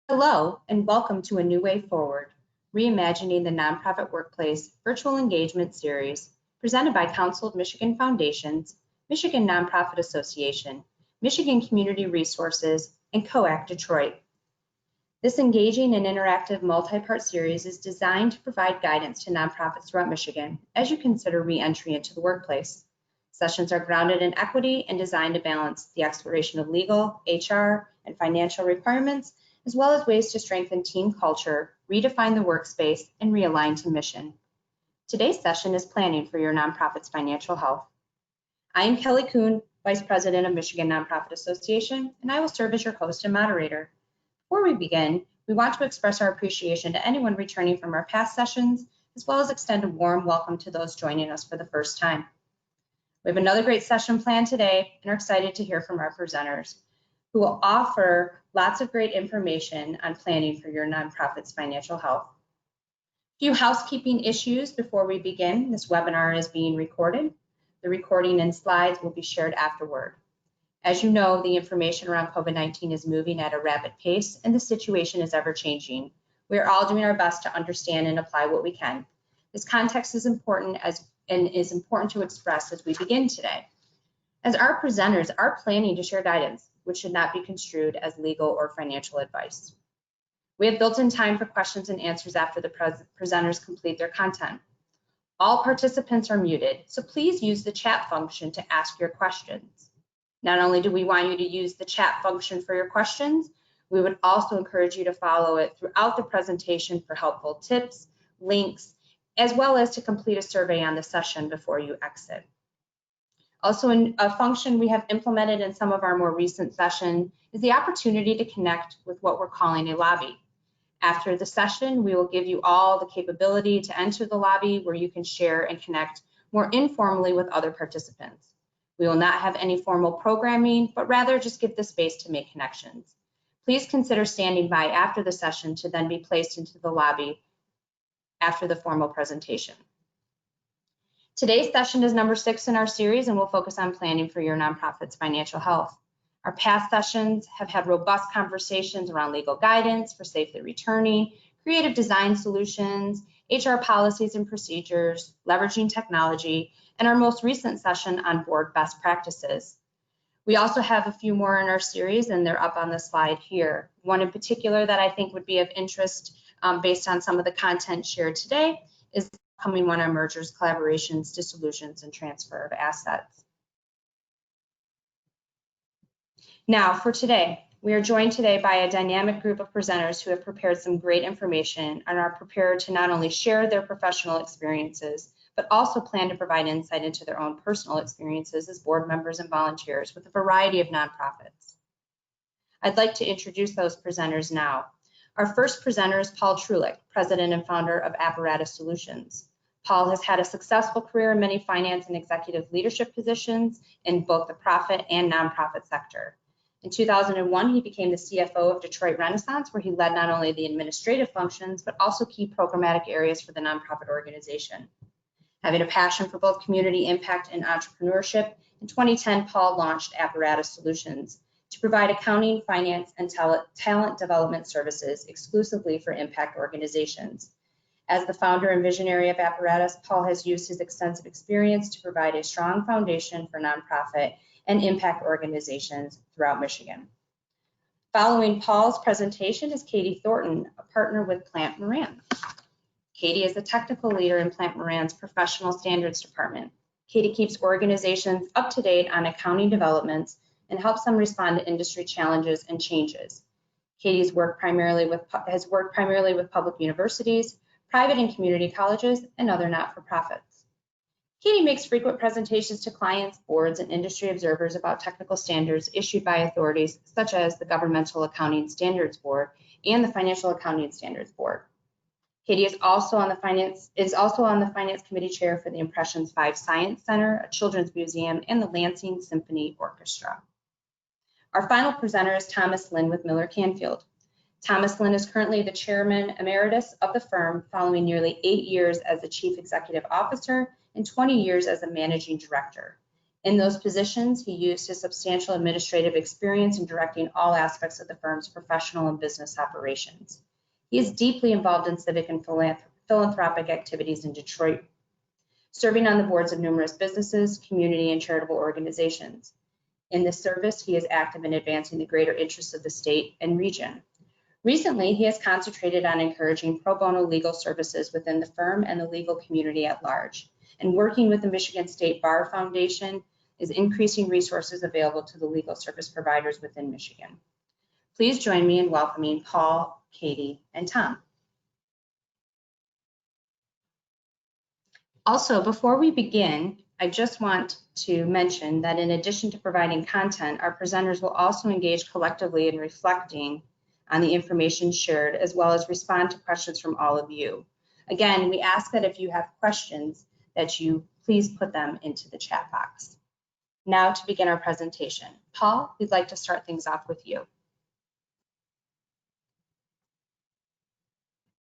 Hello, and welcome to A New Way Forward, Reimagining the Nonprofit Workplace Virtual Engagement Series, presented by Council of Michigan Foundations, Michigan Nonprofit Association, Michigan Community Resources, and COAC Detroit. This engaging and interactive multi-part series is designed to provide guidance to nonprofits throughout Michigan as you consider re-entry into the workplace. Sessions are grounded in equity and designed to balance the exploration of legal, HR, and financial requirements, as well as ways to strengthen team culture, redefine the workspace, and realign to mission. Today's session is Planning for Your Nonprofit's Financial Health. I am Kelly Kuhn, Vice President of Michigan Nonprofit Association, and I will serve as your host and moderator. Before we begin, we want to express our appreciation to anyone returning from our past sessions, as well as extend a warm welcome to those joining us for the first time. We have another great session planned today and are excited to hear from our presenters, who will offer lots of great information on planning for your nonprofit's financial health. A few housekeeping issues before we begin. This webinar is being recorded. The recording and slides will be shared afterward. As you know, the information around COVID-19 is moving at a rapid pace and the situation is ever changing. We are all doing our best to understand and apply what we can. This context is important to express as we begin today. As our presenters are planning to share guidance, which should not be construed as legal or financial advice. We have built in time for questions and answers after the presenters complete their content. All participants are muted, so please use the chat function to ask your questions. Not only do we want you to use the chat function for your questions, we would also encourage you to follow it throughout the presentation for helpful tips, links, as well as to complete a survey on the session before you exit. Also, a function we have implemented in some of our more recent sessions is the opportunity to connect with what we're calling a lobby. After the session, we will give you all the capability to enter the lobby where you can share and connect more informally with other participants. We will not have any formal programming, but rather just give the space to make connections. Please consider standing by after the session to then be placed into the lobby after the formal presentation. Today's session is number 6 in our series and will focus on planning for your nonprofit's financial health. Our past sessions have had robust conversations around legal guidance for safely returning, creative design solutions, HR policies and procedures, leveraging technology, and our most recent session on board best practices. We also have a few more in our series and they're up on the slide here. One in particular that I think would be of interest based on some of the content shared today is the upcoming one on mergers, collaborations, dissolutions, and transfer of assets. Now for today, we are joined today by a dynamic group of presenters who have prepared some great information and are prepared to not only share their professional experiences, but also plan to provide insight into their own personal experiences as board members and volunteers with a variety of nonprofits. I'd like to introduce those presenters now. Our first presenter is Paul Trulich, president and founder of Apparatus Solutions. Paul has had a successful career in many finance and executive leadership positions in both the profit and nonprofit sector. In 2001, he became the CFO of Detroit Renaissance, where he led not only the administrative functions, but also key programmatic areas for the nonprofit organization. Having a passion for both community impact and entrepreneurship, in 2010, Paul launched Apparatus Solutions to provide accounting, finance, and talent development services exclusively for impact organizations. As the founder and visionary of Apparatus, Paul has used his extensive experience to provide a strong foundation for nonprofit and impact organizations throughout Michigan. Following Paul's presentation is Katie Thornton, a partner with Plant Moran. Katie is a technical leader in Plant Moran's professional standards department. Katie keeps organizations up to date on accounting developments and helps them respond to industry challenges and changes. Katie has worked primarily with public universities, private and community colleges, and other not-for-profits. Katie makes frequent presentations to clients, boards, and industry observers about technical standards issued by authorities such as the Governmental Accounting Standards Board and the Financial Accounting Standards Board. Katie is also on the finance committee chair for the Impressions 5 Science Center, a children's museum, and the Lansing Symphony Orchestra. Our final presenter is Thomas Lynn with Miller Canfield. Thomas Lynn is currently the chairman emeritus of the firm, following nearly 8 years as the chief executive officer and 20 years as a managing director. In those positions, he used his substantial administrative experience in directing all aspects of the firm's professional and business operations. He is deeply involved in civic and philanthropic activities in Detroit, serving on the boards of numerous businesses, community, and charitable organizations. In this service, he is active in advancing the greater interests of the state and region. Recently, he has concentrated on encouraging pro bono legal services within the firm and the legal community at large, and working with the Michigan State Bar Foundation is increasing resources available to the legal service providers within Michigan. Please join me in welcoming Paul, Katie, and Tom. Also, before we begin, I just want to mention that in addition to providing content, our presenters will also engage collectively in reflecting on the information shared, as well as respond to questions from all of you. Again, we ask that if you have questions, that you please put them into the chat box. Now to begin our presentation. Paul, we'd like to start things off with you.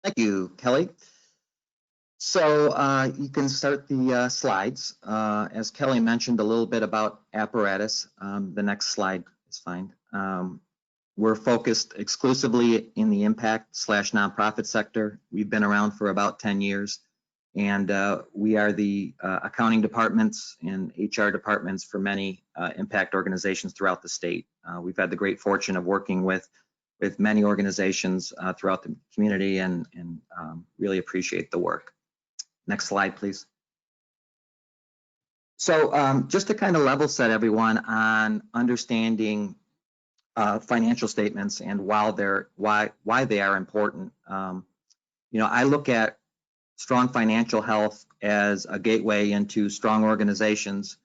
Thank you, Kelly. So you can start the slides. As Kelly mentioned a little bit about apparatus, the next slide is fine. We're focused exclusively in the impact/nonprofit sector. We've been around for about 10 years, and we are the accounting departments and HR departments for many impact organizations throughout the state. We've had the great fortune of working with many organizations throughout the community and really appreciate the work. Next slide, please. So just to kind of level set everyone on understanding financial statements and why they are important. I look at strong financial health as a gateway into strong organizations.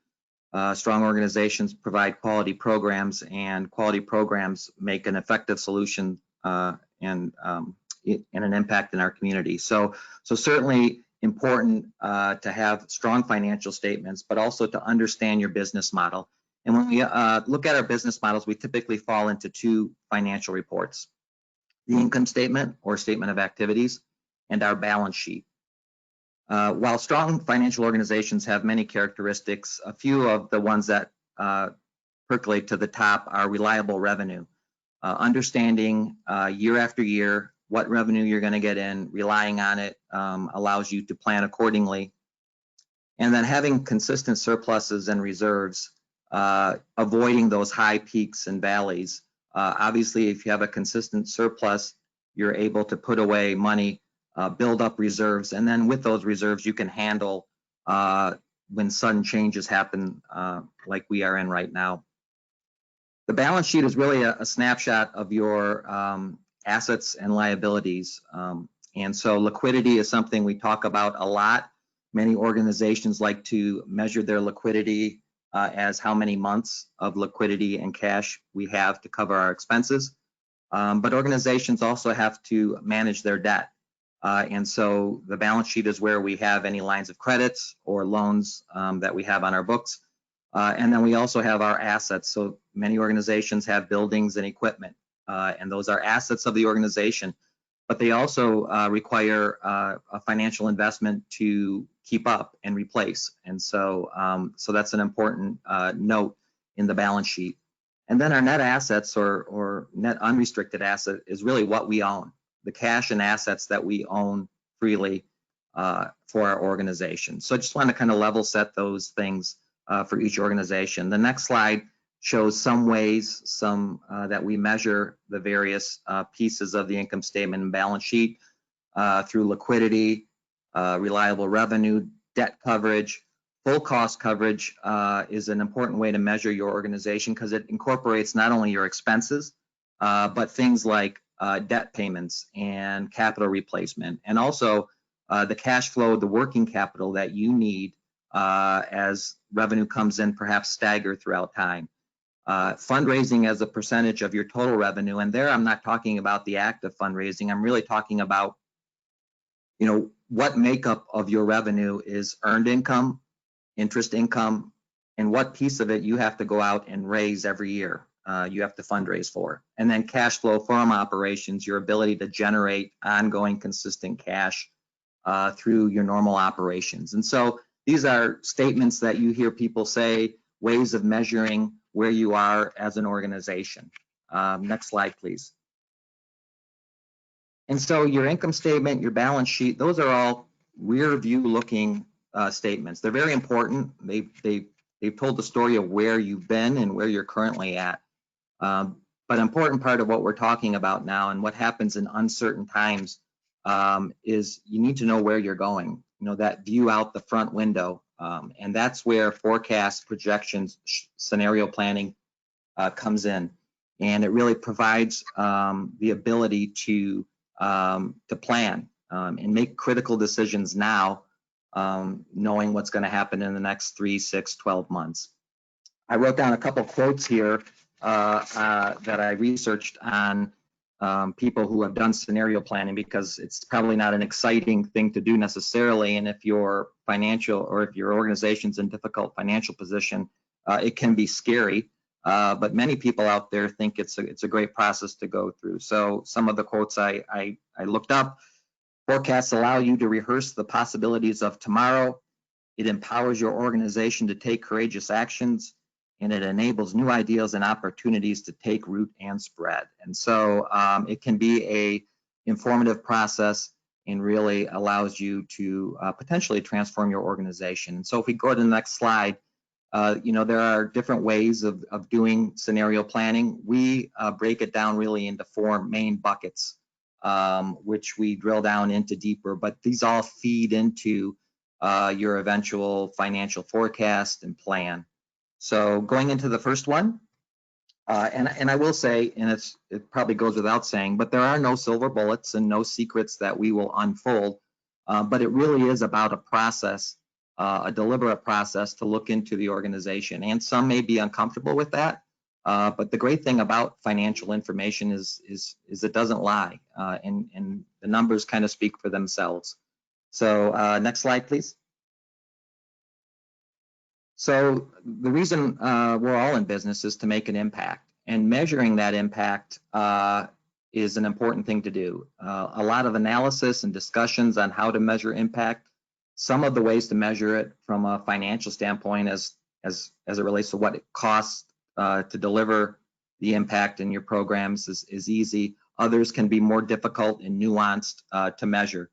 Strong organizations provide quality programs, and quality programs make an effective solution and an impact in our community. So certainly important to have strong financial statements, but also to understand your business model. And when we look at our business models, we typically fall into two financial reports: the income statement or statement of activities and our balance sheet. While strong financial organizations have many characteristics, a few of the ones that percolate to the top are reliable revenue. Understanding year after year what revenue you're going to get in, relying on it allows you to plan accordingly. And then having consistent surpluses and reserves, avoiding those high peaks and valleys. Obviously, if you have a consistent surplus, you're able to put away money, build up reserves, and then with those reserves, you can handle when sudden changes happen like we are in right now. The balance sheet is really a snapshot of your assets and liabilities. And so liquidity is something we talk about a lot. Many organizations like to measure their liquidity as how many months of liquidity and cash we have to cover our expenses. But organizations also have to manage their debt. And so the balance sheet is where we have any lines of credits or loans that we have on our books. And then we also have our assets. So many organizations have buildings and equipment, and those are assets of the organization. But they also require a financial investment to keep up and replace. And so that's an important note in the balance sheet. And then our net assets or net unrestricted asset is really what we own, the cash and assets that we own freely for our organization. So I just want to kind of level set those things for each organization. The next slide shows some ways that we measure the various pieces of the income statement and balance sheet through liquidity, reliable revenue, debt coverage. Full cost coverage is an important way to measure your organization because it incorporates not only your expenses, but things like debt payments and capital replacement, and also the cash flow, the working capital that you need as revenue comes in, perhaps stagger throughout time. Fundraising as a percentage of your total revenue, and there I'm not talking about the act of fundraising. I'm really talking about, what makeup of your revenue is earned income, interest income, and what piece of it you have to go out and raise every year. You have to fundraise for. And then cash flow from operations, your ability to generate ongoing consistent cash through your normal operations. And so these are statements that you hear people say ways of measuring where you are as an organization. Next slide, please. And so your income statement, your balance sheet, those are all rear view looking statements. They're very important. They've told the story of where you've been and where you're currently at. But an important part of what we're talking about now and what happens in uncertain times is you need to know where you're going, that view out the front window. And that's where forecast, projections, scenario planning comes in. And it really provides the ability to plan and make critical decisions now, knowing what's going to happen in the next 3, 6, 12 months. I wrote down a couple quotes here that I researched on people who have done scenario planning, because it's probably not an exciting thing to do necessarily. And if your financial or if your organization's in difficult financial position, it can be scary. But many people out there think it's a great process to go through. So some of the quotes I looked up: forecasts allow you to rehearse the possibilities of tomorrow. It empowers your organization to take courageous actions, and it enables new ideas and opportunities to take root and spread. And so it can be a informative process and really allows you to potentially transform your organization. And so if we go to the next slide, there are different ways of doing scenario planning. We break it down really into 4 main buckets, which we drill down into deeper, but these all feed into your eventual financial forecast and plan. So going into the first one, and I will say, and it probably goes without saying, but there are no silver bullets and no secrets that we will unfold, but it really is about a process, a deliberate process to look into the organization. And some may be uncomfortable with that, but the great thing about financial information is it doesn't lie, and the numbers kind of speak for themselves. So next slide, please. So the reason we're all in business is to make an impact, and measuring that impact is an important thing to do. A lot of analysis and discussions on how to measure impact. Some of the ways to measure it from a financial standpoint as it relates to what it costs to deliver the impact in your programs is easy. Others can be more difficult and nuanced to measure.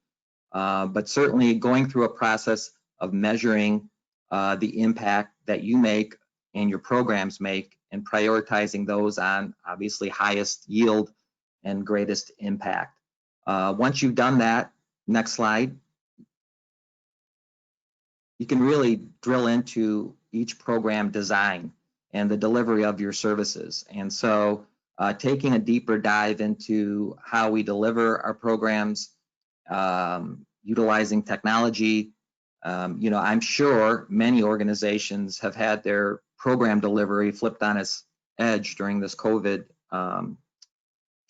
But certainly going through a process of measuring the impact that you make and your programs make, and prioritizing those on obviously highest yield and greatest impact. Once you've done that, next slide, you can really drill into each program design and the delivery of your services. And so taking a deeper dive into how we deliver our programs, utilizing technology. I'm sure many organizations have had their program delivery flipped on its edge during this COVID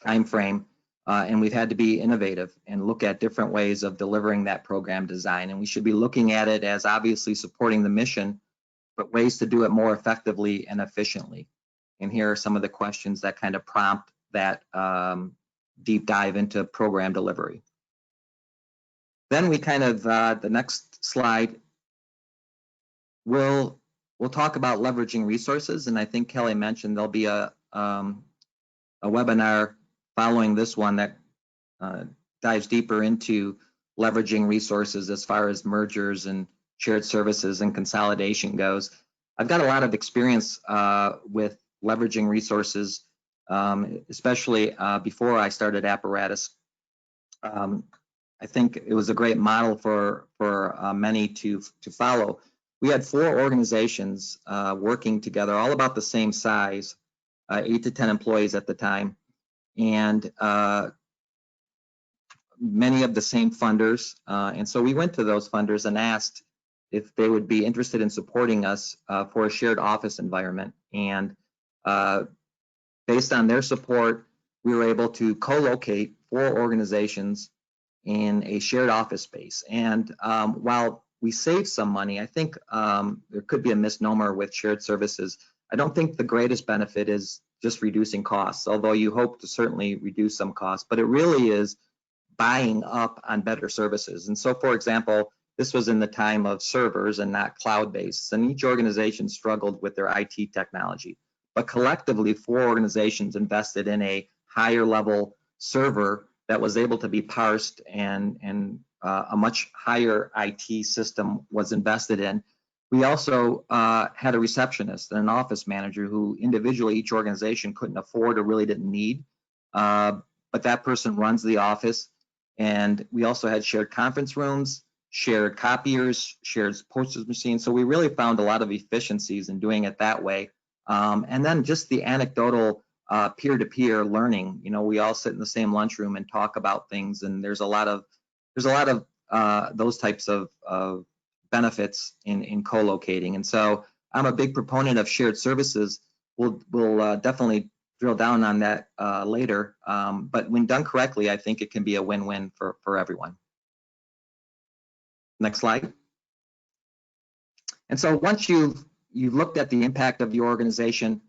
timeframe, and we've had to be innovative and look at different ways of delivering that program design. And we should be looking at it as obviously supporting the mission, but ways to do it more effectively and efficiently. And here are some of the questions that kind of prompt that deep dive into program delivery. Then we kind of, the next slide, we'll talk about leveraging resources. And I think Kelly mentioned there'll be a webinar following this one that dives deeper into leveraging resources as far as mergers and shared services and consolidation goes. I've got a lot of experience with leveraging resources, especially before I started Apparatus. I think it was a great model for many to follow. We had 4 organizations working together, all about the same size, 8 to 10 employees at the time, and many of the same funders. And so we went to those funders and asked if they would be interested in supporting us for a shared office environment. And based on their support, we were able to co-locate 4 organizations in a shared office space. And while we saved some money, I think there could be a misnomer with shared services. I don't think the greatest benefit is just reducing costs, although you hope to certainly reduce some costs, but it really is buying up on better services. And so, for example, This was in the time of servers and not cloud-based, and each organization struggled with their IT technology. But collectively, 4 organizations invested in a higher level server that was able to be parsed, and a much higher IT system was invested in. We also had a receptionist and an office manager who individually each organization couldn't afford or really didn't need, but that person runs the office. And we also had shared conference rooms, shared copiers, shared postage machines. So we really found a lot of efficiencies in doing it that way. And then just the anecdotal peer-to-peer learning. You know, we all sit in the same lunchroom and talk about things, and there's a lot of those types of benefits in co-locating. And so I'm a big proponent of shared services. We'll definitely drill down on that later. But when done correctly, I think it can be a win-win for everyone. Next slide. And so once you've looked at the impact of your organization,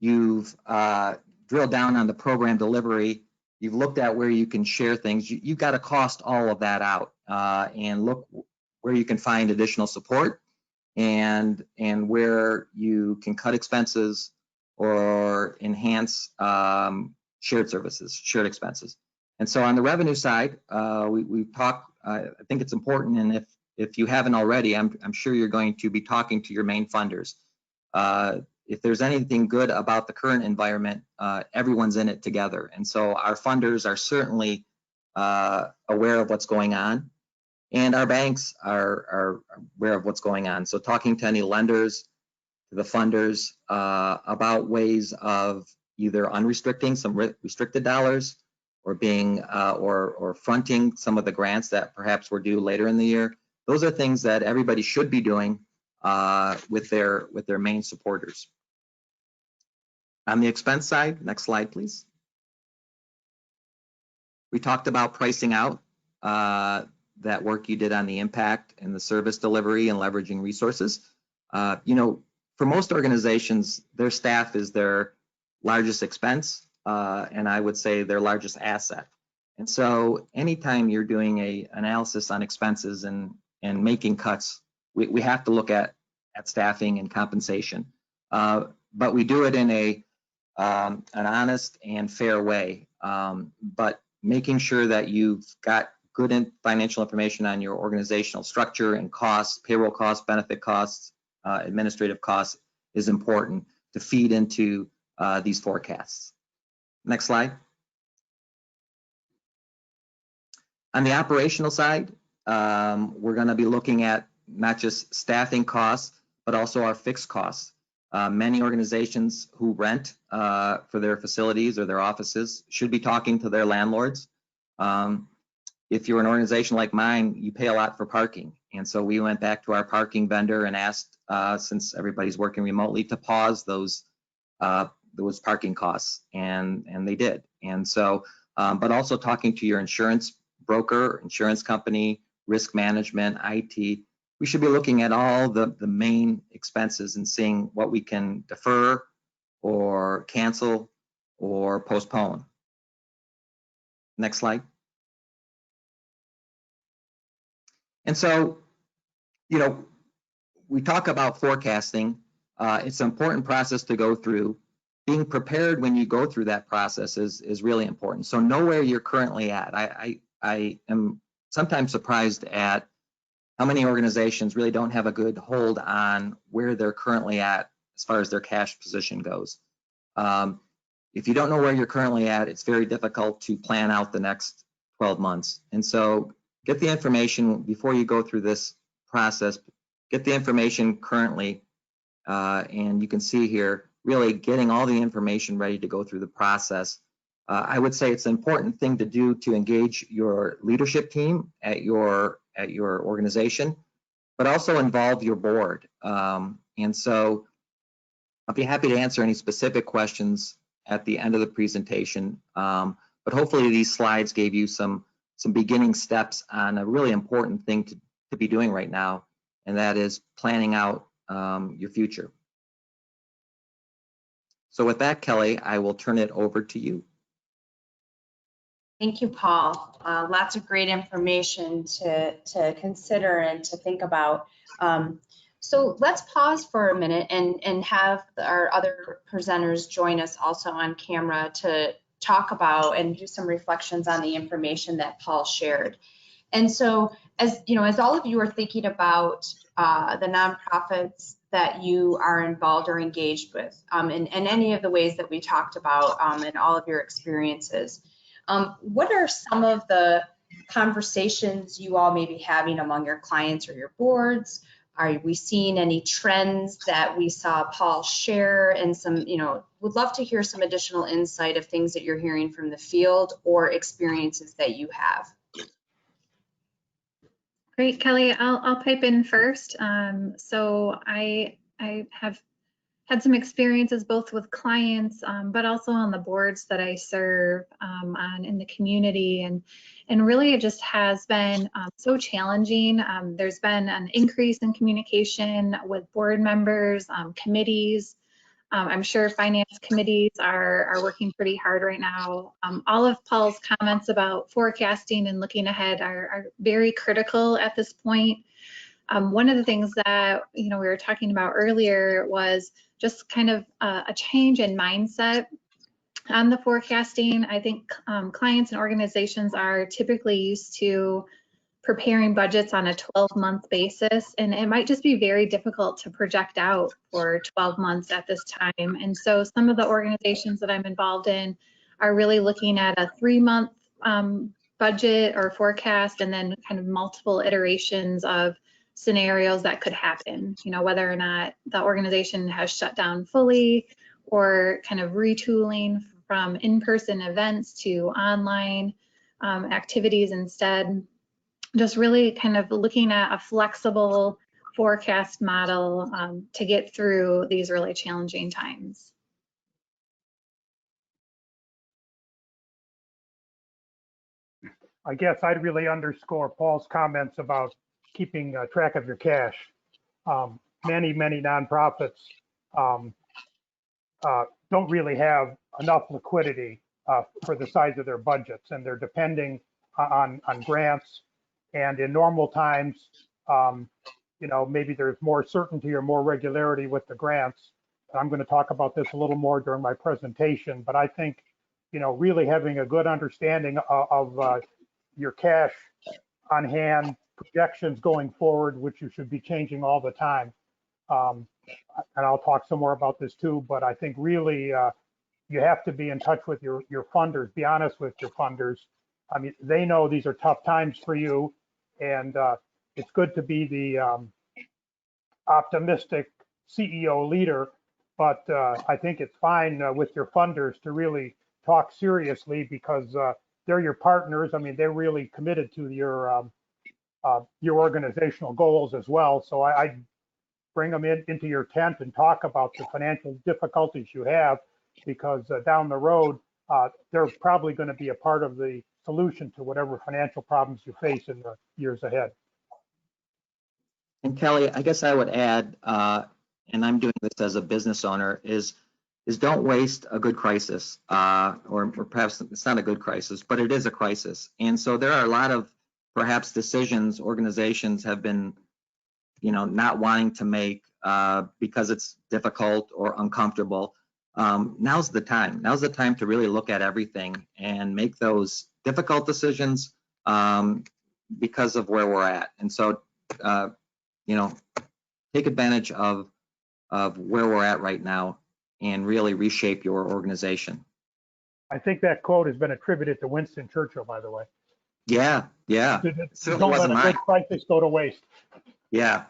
you've drilled down on the program delivery, you've looked at where you can share things, you've got to cost all of that out and look where you can find additional support and where you can cut expenses or enhance shared services, shared expenses. And so on the revenue side, we've talked, I think it's important, and if you haven't already, I'm sure you're going to be talking to your main funders. If there's anything good about the current environment, everyone's in it together. And so our funders are certainly aware of what's going on, and our banks are aware of what's going on. So talking to any lenders, to the funders about ways of either unrestricting some restricted dollars or being or fronting some of the grants that perhaps were due later in the year. Those are things that everybody should be doing with their main supporters. On the expense side, next slide, please. We talked about pricing out that work you did on the impact and the service delivery and leveraging resources. You know, for most organizations, their staff is their largest expense, and I would say their largest asset. And so anytime you're doing an analysis on expenses and making cuts, we have to look at staffing and compensation. But we do it in an honest and fair way. But making sure that you've got good financial information on your organizational structure and costs, payroll costs, benefit costs, administrative costs is important to feed into these forecasts. Next slide. On the operational side, we're going to be looking at not just staffing costs, but also our fixed costs. Many organizations who rent for their facilities or their offices should be talking to their landlords. If you're an organization like mine, you pay a lot for parking. And so we went back to our parking vendor and asked, since everybody's working remotely, to pause those parking costs, and they did. And so, but also talking to your insurance broker, insurance company, risk management, IT, we should be looking at all the main expenses and seeing what we can defer or cancel or postpone. Next slide. And so, you know, we talk about forecasting. It's an important process to go through. Being prepared when you go through that process is really important. So know where you're currently at. I am sometimes surprised at how many organizations really don't have a good hold on where they're currently at as far as their cash position goes. If you don't know where you're currently at, it's very difficult to plan out the next 12 months. And so get the information before you go through this process. Get the information currently, and you can see here, really getting all the information ready to go through the process. I would say it's an important thing to do to engage your leadership team at your organization, but also involve your board. And so I'll be happy to answer any specific questions at the end of the presentation. But hopefully these slides gave you some beginning steps on a really important thing to be doing right now, and that is planning out your future. So with that, Kelly, I will turn it over to you. Thank you, Paul. Lots of great information to consider and to think about. So let's pause for a minute and have our other presenters join us also on camera to talk about and do some reflections on the information that Paul shared. And so, as you know, as all of you are thinking about the nonprofits that you are involved or engaged with, in any of the ways that we talked about in all of your experiences, what are some of the conversations you all may be having among your clients or your boards? Are we seeing any trends that we saw Paul share, and some, would love to hear some additional insight of things that you're hearing from the field or experiences that you have. Great, Kelly. I'll pipe in first. So I have had some experiences both with clients, but also on the boards that I serve in the community, and really it just has been so challenging. There's been an increase in communication with board members, committees. I'm sure finance committees are working pretty hard right now. All of Paul's comments about forecasting and looking ahead are very critical at this point. One of the things that we were talking about earlier was just kind of a change in mindset on the forecasting. I think clients and organizations are typically used to preparing budgets on a 12-month basis, and it might just be very difficult to project out for 12 months at this time. And so some of the organizations that I'm involved in are really looking at a 3-month budget or forecast, and then kind of multiple iterations of scenarios that could happen, whether or not the organization has shut down fully, or kind of retooling from in-person events to online activities instead. Just really kind of looking at a flexible forecast model to get through these really challenging times. I guess I'd really underscore Paul's comments about keeping track of your cash. Many nonprofits don't really have enough liquidity for the size of their budgets, and they're depending on grants. And in normal times, maybe there's more certainty or more regularity with the grants. I'm going to talk about this a little more during my presentation, but I think, really having a good understanding of your cash on hand, projections going forward, which you should be changing all the time. And I'll talk some more about this too, but I think really you have to be in touch with your funders, be honest with your funders. I mean, they know these are tough times for you, and it's good to be the optimistic CEO leader, but I think it's fine with your funders to really talk seriously, because they're your partners. I mean, they're really committed to your organizational goals as well. So I bring them into your tent and talk about the financial difficulties you have, because down the road, they're probably going to be a part of the solution to whatever financial problems you face in the years ahead. And Kelly, I guess I would add, and I'm doing this as a business owner, is don't waste a good crisis, or perhaps it's not a good crisis, but it is a crisis. And so there are a lot of perhaps decisions organizations have been, not wanting to make because it's difficult or uncomfortable. Now's the time. Now's the time to really look at everything and make those difficult decisions because of where we're at. And so, take advantage of where we're at right now and really reshape your organization. I think that quote has been attributed to Winston Churchill, by the way. Yeah. Don't let a good crisis go to waste. Yeah.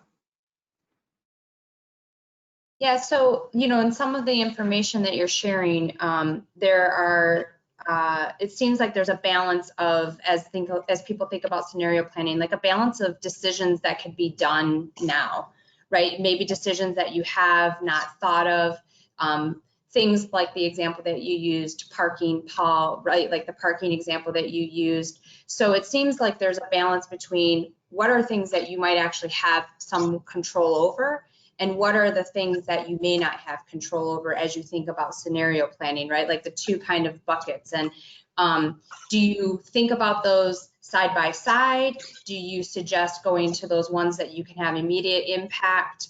Yeah, so, in some of the information that you're sharing, there are, it seems like there's a balance of, as people think about scenario planning, like a balance of decisions that could be done now, right? Maybe decisions that you have not thought of, things like the example that you used, parking, Paul, right? Like the parking example that you used. So it seems like there's a balance between what are things that you might actually have some control over, and what are the things that you may not have control over as you think about scenario planning, right? Like the two kind of buckets. And do you think about those side by side? Do you suggest going to those ones that you can have immediate impact?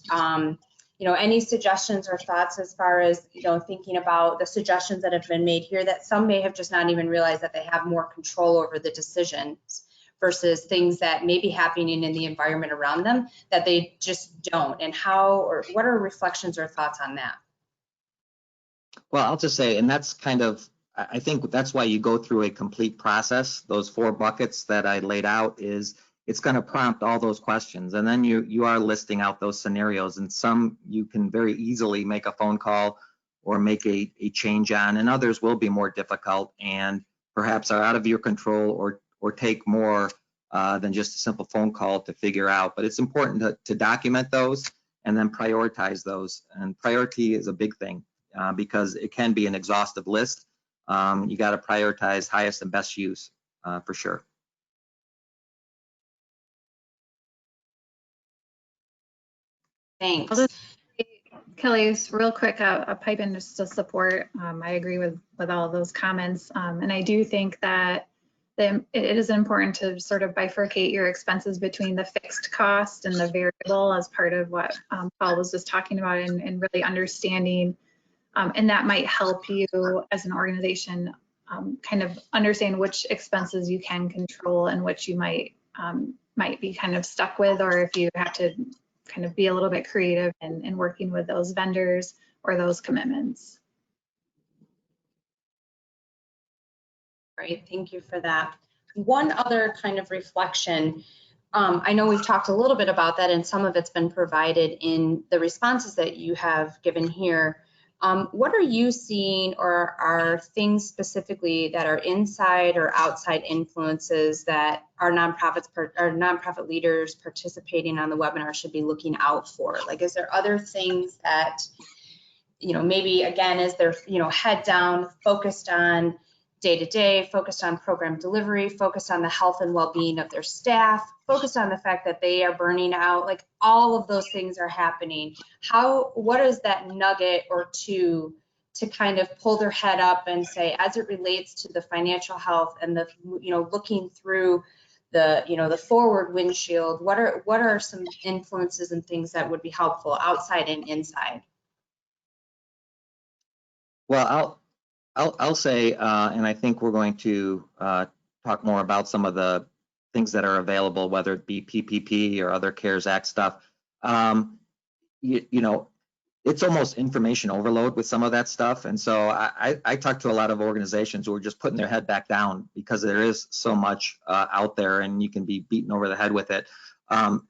Any suggestions or thoughts as far as, thinking about the suggestions that have been made here that some may have just not even realized that they have more control over the decisions versus things that may be happening in the environment around them that they just don't, and how, or what are reflections or thoughts on that? Well, I'll just say, and that's kind of, I think that's why you go through a complete process. Those 4 buckets that I laid out is it's going to prompt all those questions. And then you are listing out those scenarios, and some you can very easily make a phone call or make a change on, and others will be more difficult and perhaps are out of your control or take more than just a simple phone call to figure out. But it's important to document those and then prioritize those. And priority is a big thing because it can be an exhaustive list. You got to prioritize highest and best use for sure. Thanks. Kelly, real quick, a pipe in just to support. I agree with all of those comments. And I do think that it is important to sort of bifurcate your expenses between the fixed cost and the variable as part of what Paul was just talking about, and really understanding, and that might help you as an organization kind of understand which expenses you can control and which you might be kind of stuck with, or if you have to kind of be a little bit creative in working with those vendors or those commitments. Great, thank you for that. One other kind of reflection, I know we've talked a little bit about that, and some of it's been provided in the responses that you have given here. What are you seeing, or are things specifically that are inside or outside influences that our nonprofit leaders participating on the webinar should be looking out for? Like, is there other things that, maybe again, as they're, head down, focused on day-to-day, focused on program delivery, focused on the health and well-being of their staff, focused on the fact that they are burning out, like all of those things are happening. What is that nugget or two to kind of pull their head up and say, as it relates to the financial health and the, looking through the, the forward windshield, what are some influences and things that would be helpful outside and inside? Well, I'll say, and I think we're going to talk more about some of the things that are available, whether it be PPP or other CARES Act stuff. It's almost information overload with some of that stuff. And so I talk to a lot of organizations who are just putting their head back down because there is so much out there and you can be beaten over the head with it.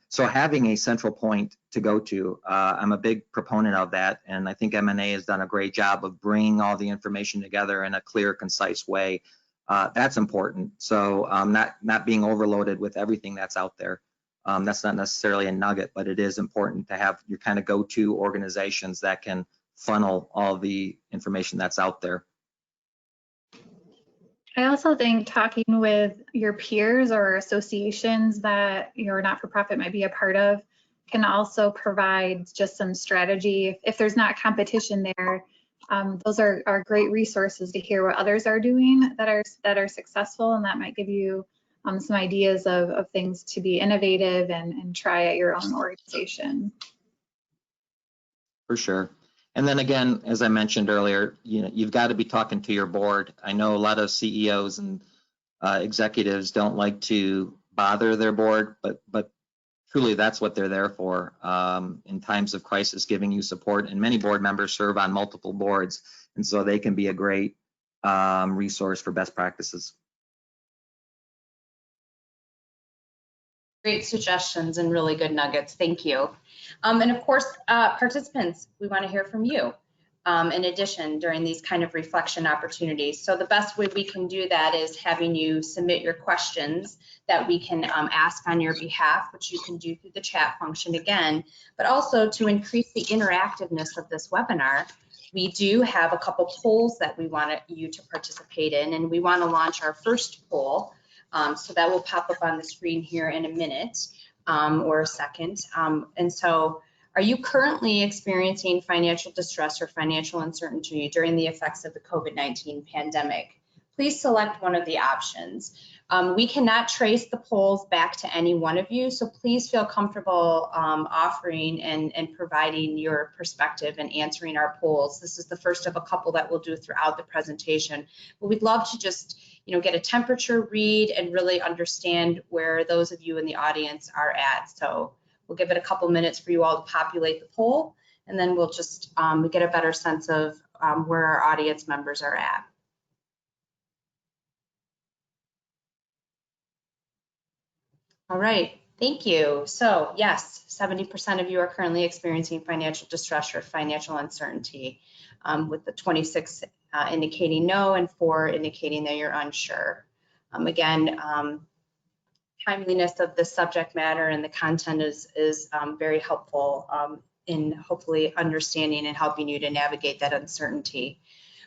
So having a central point to go to, I'm a big proponent of that, and I think M&A has done a great job of bringing all the information together in a clear, concise way. That's important. So not being overloaded with everything that's out there. That's not necessarily a nugget, but it is important to have your kind of go-to organizations that can funnel all the information that's out there. I also think talking with your peers or associations that your not-for-profit might be a part of can also provide just some strategy. If there's not competition there, those are great resources to hear what others are doing that are successful, and that might give you some ideas of things to be innovative and try at your own organization. For sure. And then again, as I mentioned earlier, you've got to be talking to your board. I know a lot of CEOs and executives don't like to bother their board, but truly that's what they're there for in times of crisis, giving you support. And many board members serve on multiple boards, and so they can be a great resource for best practices. Great suggestions and really good nuggets. Thank you. And of course, participants, we want to hear from you in addition during these kind of reflection opportunities. So the best way we can do that is having you submit your questions that we can ask on your behalf, which you can do through the chat function again, but also to increase the interactiveness of this webinar. We do have a couple polls that we want you to participate in, and we want to launch our first poll. So that will pop up on the screen here in a minute or a second. And so Are you currently experiencing financial distress or financial uncertainty during the effects of the COVID-19 pandemic? Please select one of the options. We cannot trace the polls back to any one of you, so please feel comfortable offering and providing your perspective and answering our polls. This is the first of a couple that we'll do throughout the presentation, but we'd love to just get a temperature read and really understand where those of you in the audience are at. So we'll give it a couple minutes for you all to populate the poll, and then we'll just get a better sense of where our audience members are at. All right, thank you. So yes, 70% of you are currently experiencing financial distress or financial uncertainty, with the 26 indicating no and 4 indicating that you're unsure. Again, timeliness of the subject matter and the content is very helpful in hopefully understanding and helping you to navigate that uncertainty.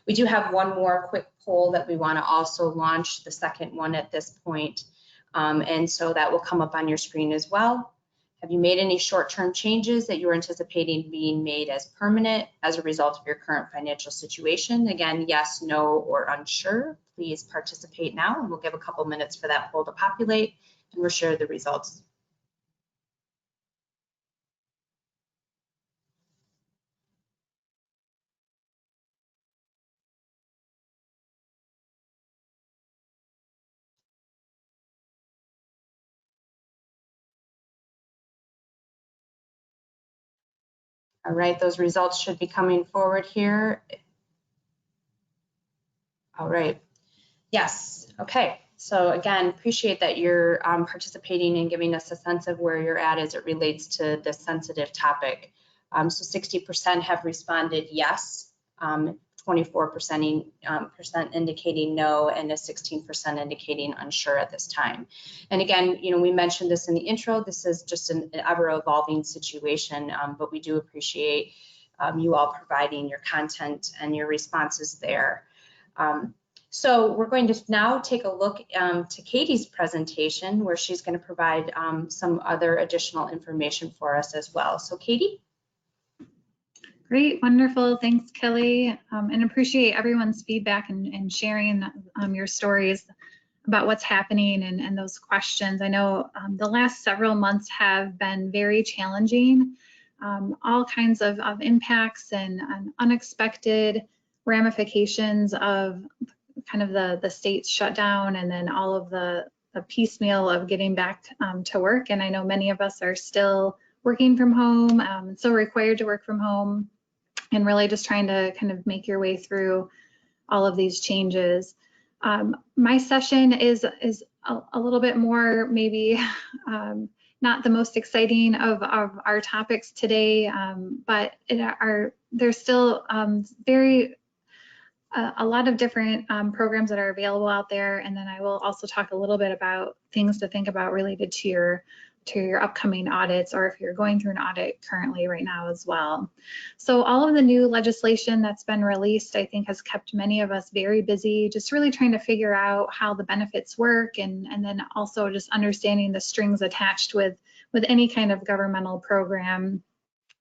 We do have one more quick poll that we want to also launch, the second one at this point. And so that will come up on your screen as well. Have you made any short-term changes that you're anticipating being made as permanent as a result of your current financial situation? Again, yes, no, or unsure. Please participate now, and we'll give a couple minutes for that poll to populate, and we'll share the results. All right, those results should be coming forward here. All right, yes, okay. So again, appreciate that you're participating and giving us a sense of where you're at as it relates to this sensitive topic. So 60% have responded yes, 24% indicating no, and a 16% indicating unsure at this time. And again, we mentioned this in the intro, this is just an ever-evolving situation, but we do appreciate you all providing your content and your responses there. So we're going to now take a look to Katie's presentation, where she's going to provide some other additional information for us as well. So Katie? Great, wonderful. Thanks, Kelly. And appreciate everyone's feedback and sharing your stories about what's happening and those questions. I know the last several months have been very challenging. All kinds of impacts and unexpected ramifications of kind of the state's shutdown, and then all of the piecemeal of getting back to work. And I know many of us are still working from home, still required to work from home, and really just trying to kind of make your way through all of these changes. My session is a little bit more maybe not the most exciting of our topics today, but there's still a lot of different programs that are available out there. And then I will also talk a little bit about things to think about related to your upcoming audits, or if you're going through an audit currently right now as well. So all of the new legislation that's been released, I think, has kept many of us very busy, just really trying to figure out how the benefits work, and then also just understanding the strings attached with any kind of governmental program,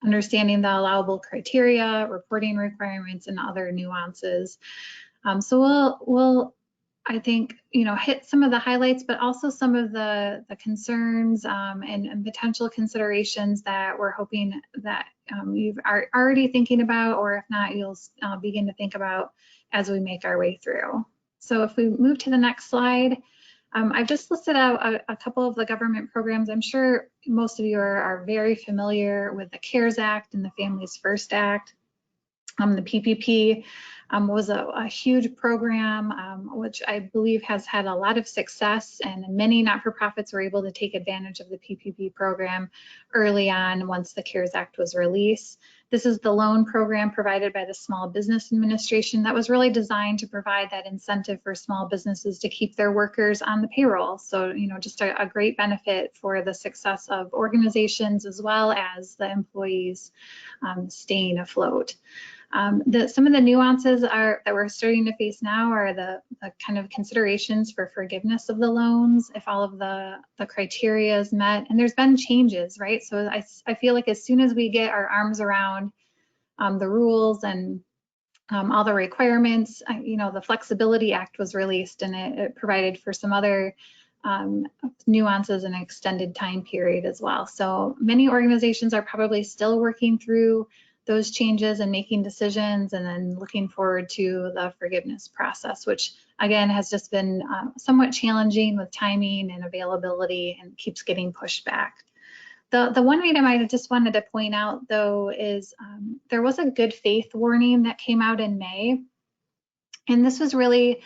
understanding the allowable criteria, reporting requirements, and other nuances. So we'll I think, hit some of the highlights, but also some of the concerns and potential considerations that we're hoping that you are already thinking about, or if not, you'll begin to think about as we make our way through. So if we move to the next slide, I've just listed out a couple of the government programs. I'm sure most of you are very familiar with the CARES Act and the Families First Act. The PPP was a huge program, which I believe has had a lot of success, and many not-for-profits were able to take advantage of the PPP program early on once the CARES Act was released. This is the loan program provided by the Small Business Administration that was really designed to provide that incentive for small businesses to keep their workers on the payroll. So, just a great benefit for the success of organizations as well as the employees staying afloat. Some of the nuances that we're starting to face now are the kind of considerations for forgiveness of the loans, if all of the criteria is met. And there's been changes, right? So I feel like as soon as we get our arms around the rules and all the requirements, the Flexibility Act was released, and it provided for some other nuances and extended time period as well. So many organizations are probably still working through those changes and making decisions, and then looking forward to the forgiveness process, which again has just been somewhat challenging with timing and availability and keeps getting pushed back. The one item I just wanted to point out though is there was a good faith warning that came out in May, and this was really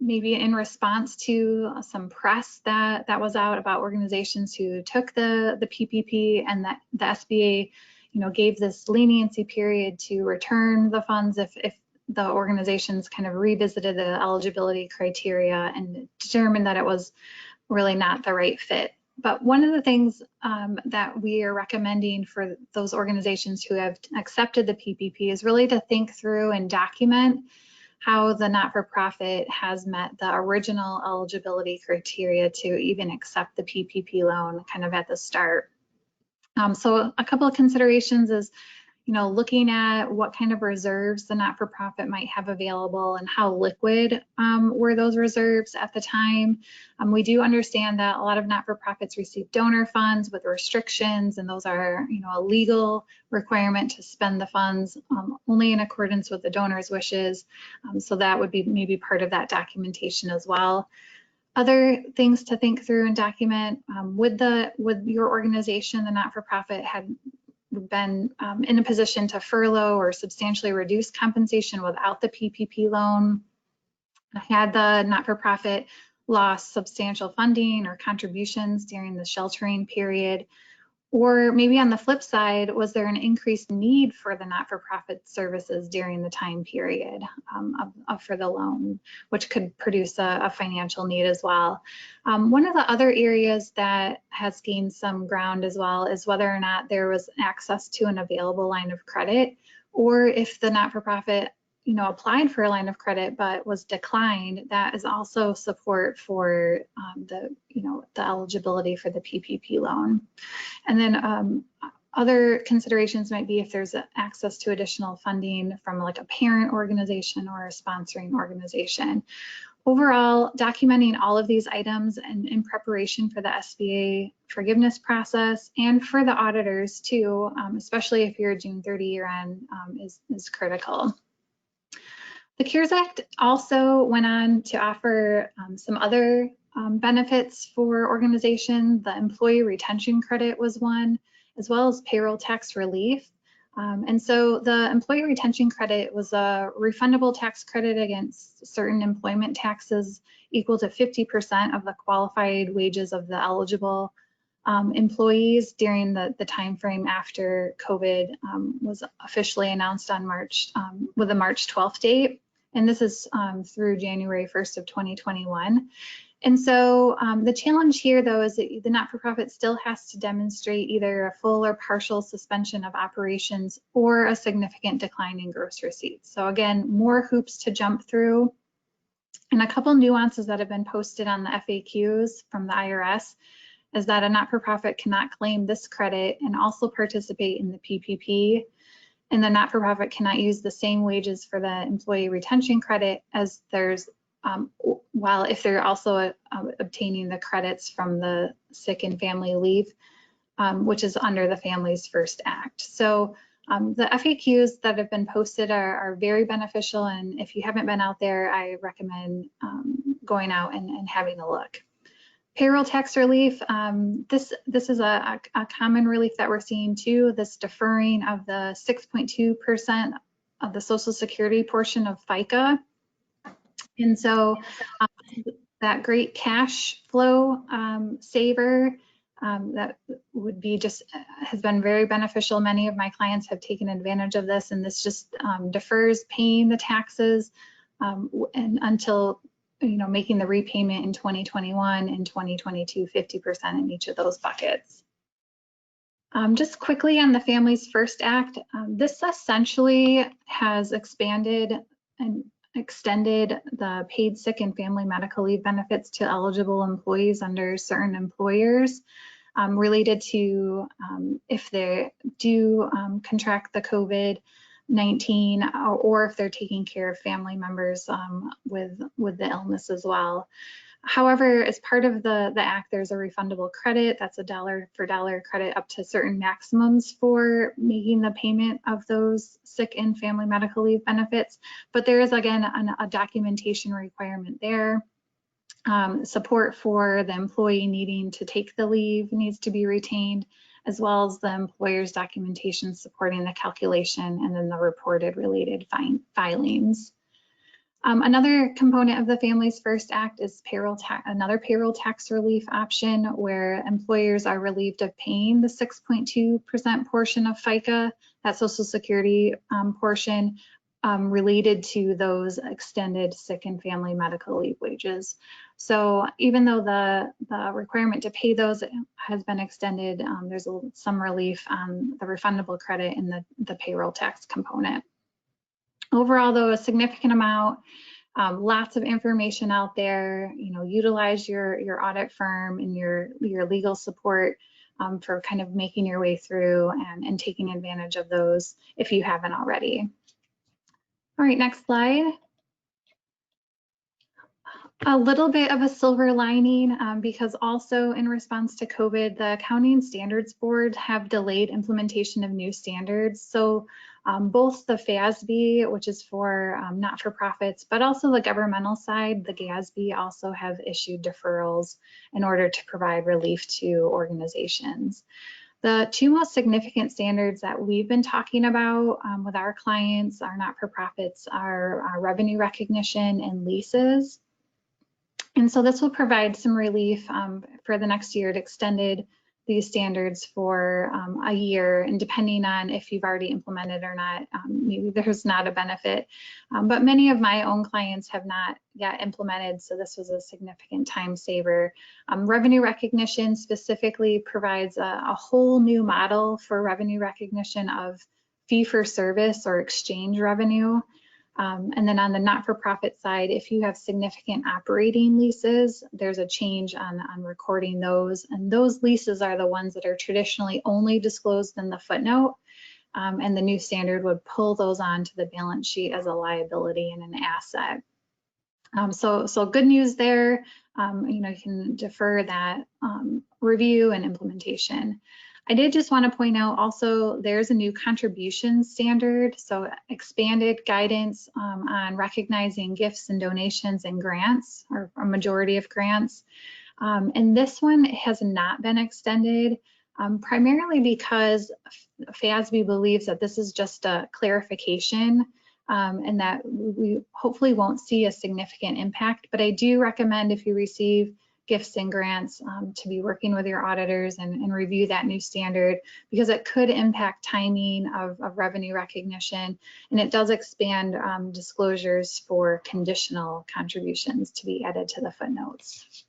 maybe in response to some press that was out about organizations who took the PPP, and that the SBA gave this leniency period to return the funds if the organizations kind of revisited the eligibility criteria and determined that it was really not the right fit. But one of the things that we are recommending for those organizations who have accepted the PPP is really to think through and document how the not-for-profit has met the original eligibility criteria to even accept the PPP loan kind of at the start. So a couple of considerations is, looking at what kind of reserves the not-for-profit might have available and how liquid were those reserves at the time. We do understand that a lot of not-for-profits receive donor funds with restrictions, and those are, a legal requirement to spend the funds only in accordance with the donor's wishes. So that would be maybe part of that documentation as well. Other things to think through and document, would your organization, the not-for-profit, had been in a position to furlough or substantially reduce compensation without the PPP loan? Had the not-for-profit lost substantial funding or contributions during the sheltering period? Or maybe on the flip side, was there an increased need for the not-for-profit services during the time period for the loan, which could produce a financial need as well? One of the other areas that has gained some ground as well is whether or not there was access to an available line of credit, or if the not-for-profit applied for a line of credit but was declined. That is also support for the eligibility for the PPP loan. And then other considerations might be if there's access to additional funding from like a parent organization or a sponsoring organization. Overall, documenting all of these items and in preparation for the SBA forgiveness process and for the auditors too, especially if you're a June 30 year end, is critical. The CARES Act also went on to offer some other benefits for organizations. The employee retention credit was one, as well as payroll tax relief. And so the employee retention credit was a refundable tax credit against certain employment taxes equal to 50% of the qualified wages of the eligible employees during the time frame after COVID was officially announced on with a March 12th date. And this is through January 1st of 2021. And so the challenge here, though, is that the not-for-profit still has to demonstrate either a full or partial suspension of operations or a significant decline in gross receipts. So again, more hoops to jump through. And a couple nuances that have been posted on the FAQs from the IRS is that a not-for-profit cannot claim this credit and also participate in the PPP. And the not-for-profit cannot use the same wages for the employee retention credit as there's while if they're also obtaining the credits from the sick and family leave, which is under the Families First Act. So the FAQs that have been posted are very beneficial, and if you haven't been out there, I recommend going out and having a look. Payroll tax relief, this is a common relief that we're seeing too, this deferring of the 6.2% of the Social Security portion of FICA. And so that great cash flow saver that would be has been very beneficial. Many of my clients have taken advantage of this, and this just defers paying the taxes and until making the repayment in 2021 and 2022, 50% in each of those buckets. Just quickly on the Families First Act, this essentially has expanded and extended the paid sick and family medical leave benefits to eligible employees under certain employers related to if they do contract the COVID-19 or if they're taking care of family members with the illness as well. However, as part of the act, there's a refundable credit. That's a dollar for dollar credit up to certain maximums for making the payment of those sick and family medical leave benefits. But there is, again, a documentation requirement there. Support for the employee needing to take the leave needs to be retained, as well as the employer's documentation supporting the calculation and then the reported related filings. Another component of the Families First Act is another payroll tax relief option where employers are relieved of paying the 6.2% portion of FICA, that Social Security portion, related to those extended sick and family medical leave wages. So even though the requirement to pay those has been extended, there's some relief on the refundable credit in the payroll tax component. Overall, though, a significant amount, lots of information out there. Utilize your audit firm and your legal support for kind of making your way through and taking advantage of those if you haven't already. All right, next slide. A little bit of a silver lining because also in response to COVID, the Accounting Standards Board have delayed implementation of new standards. So both the FASB, which is for not-for-profits, but also the governmental side, the GASB also have issued deferrals in order to provide relief to organizations. The two most significant standards that we've been talking about with our clients, our not-for-profits, are revenue recognition and leases. And so this will provide some relief for the next year. It extended these standards for a year, and depending on if you've already implemented or not, maybe there's not a benefit. But many of my own clients have not yet implemented, so this was a significant time saver. Revenue recognition specifically provides a whole new model for revenue recognition of fee-for-service or exchange revenue. And then on the not-for-profit side, if you have significant operating leases, there's a change on recording those. And those leases are the ones that are traditionally only disclosed in the footnote. And the new standard would pull those onto the balance sheet as a liability and an asset. So good news there. You can defer that review and implementation. I did just want to point out also there's a new contribution standard, so expanded guidance on recognizing gifts and donations and grants, or a majority of grants. And this one has not been extended, primarily because FASB believes that this is just a clarification and that we hopefully won't see a significant impact. But I do recommend, if you receive gifts and grants, to be working with your auditors and review that new standard, because it could impact timing of revenue recognition, and it does expand disclosures for conditional contributions to be added to the footnotes.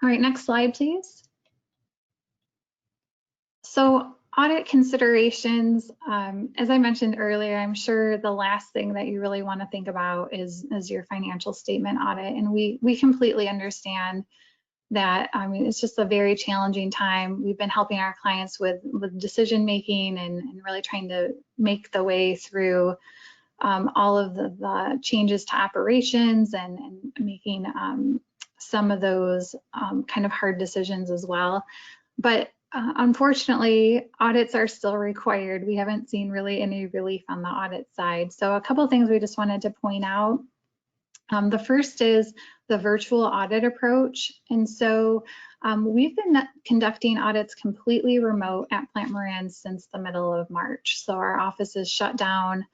All right, next slide, please. So audit considerations, as I mentioned earlier, I'm sure the last thing that you really want to think about is your financial statement audit. And we completely understand that. I mean, it's just a very challenging time. We've been helping our clients with decision making and really trying to make the way through all of the changes to operations and making some of those kind of hard decisions as well. But unfortunately, audits are still required. We haven't seen really any relief on the audit side. So a couple of things we just wanted to point out. The first is the virtual audit approach. And so we've been conducting audits completely remote at Plant Moran since the middle of March. So our office is shut down,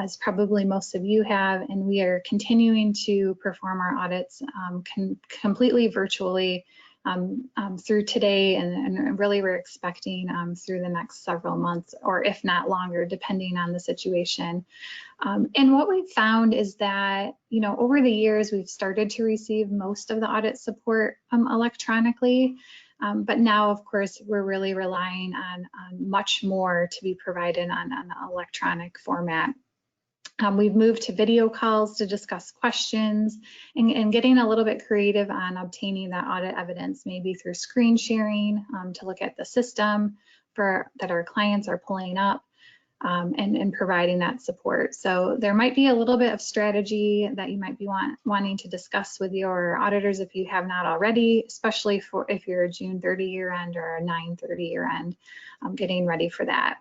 as probably most of you have, and we are continuing to perform our audits completely virtually through today, and really we're expecting through the next several months, or if not longer, depending on the situation. And what we've found is that, over the years, we've started to receive most of the audit support electronically. But now, of course, we're really relying on much more to be provided on an electronic format. We've moved to video calls to discuss questions and getting a little bit creative on obtaining that audit evidence, maybe through screen sharing to look at the system that our clients are pulling up and providing that support. So there might be a little bit of strategy that you might be wanting to discuss with your auditors if you have not already, especially if you're a June 30 year end or a 9/30 year end, getting ready for that.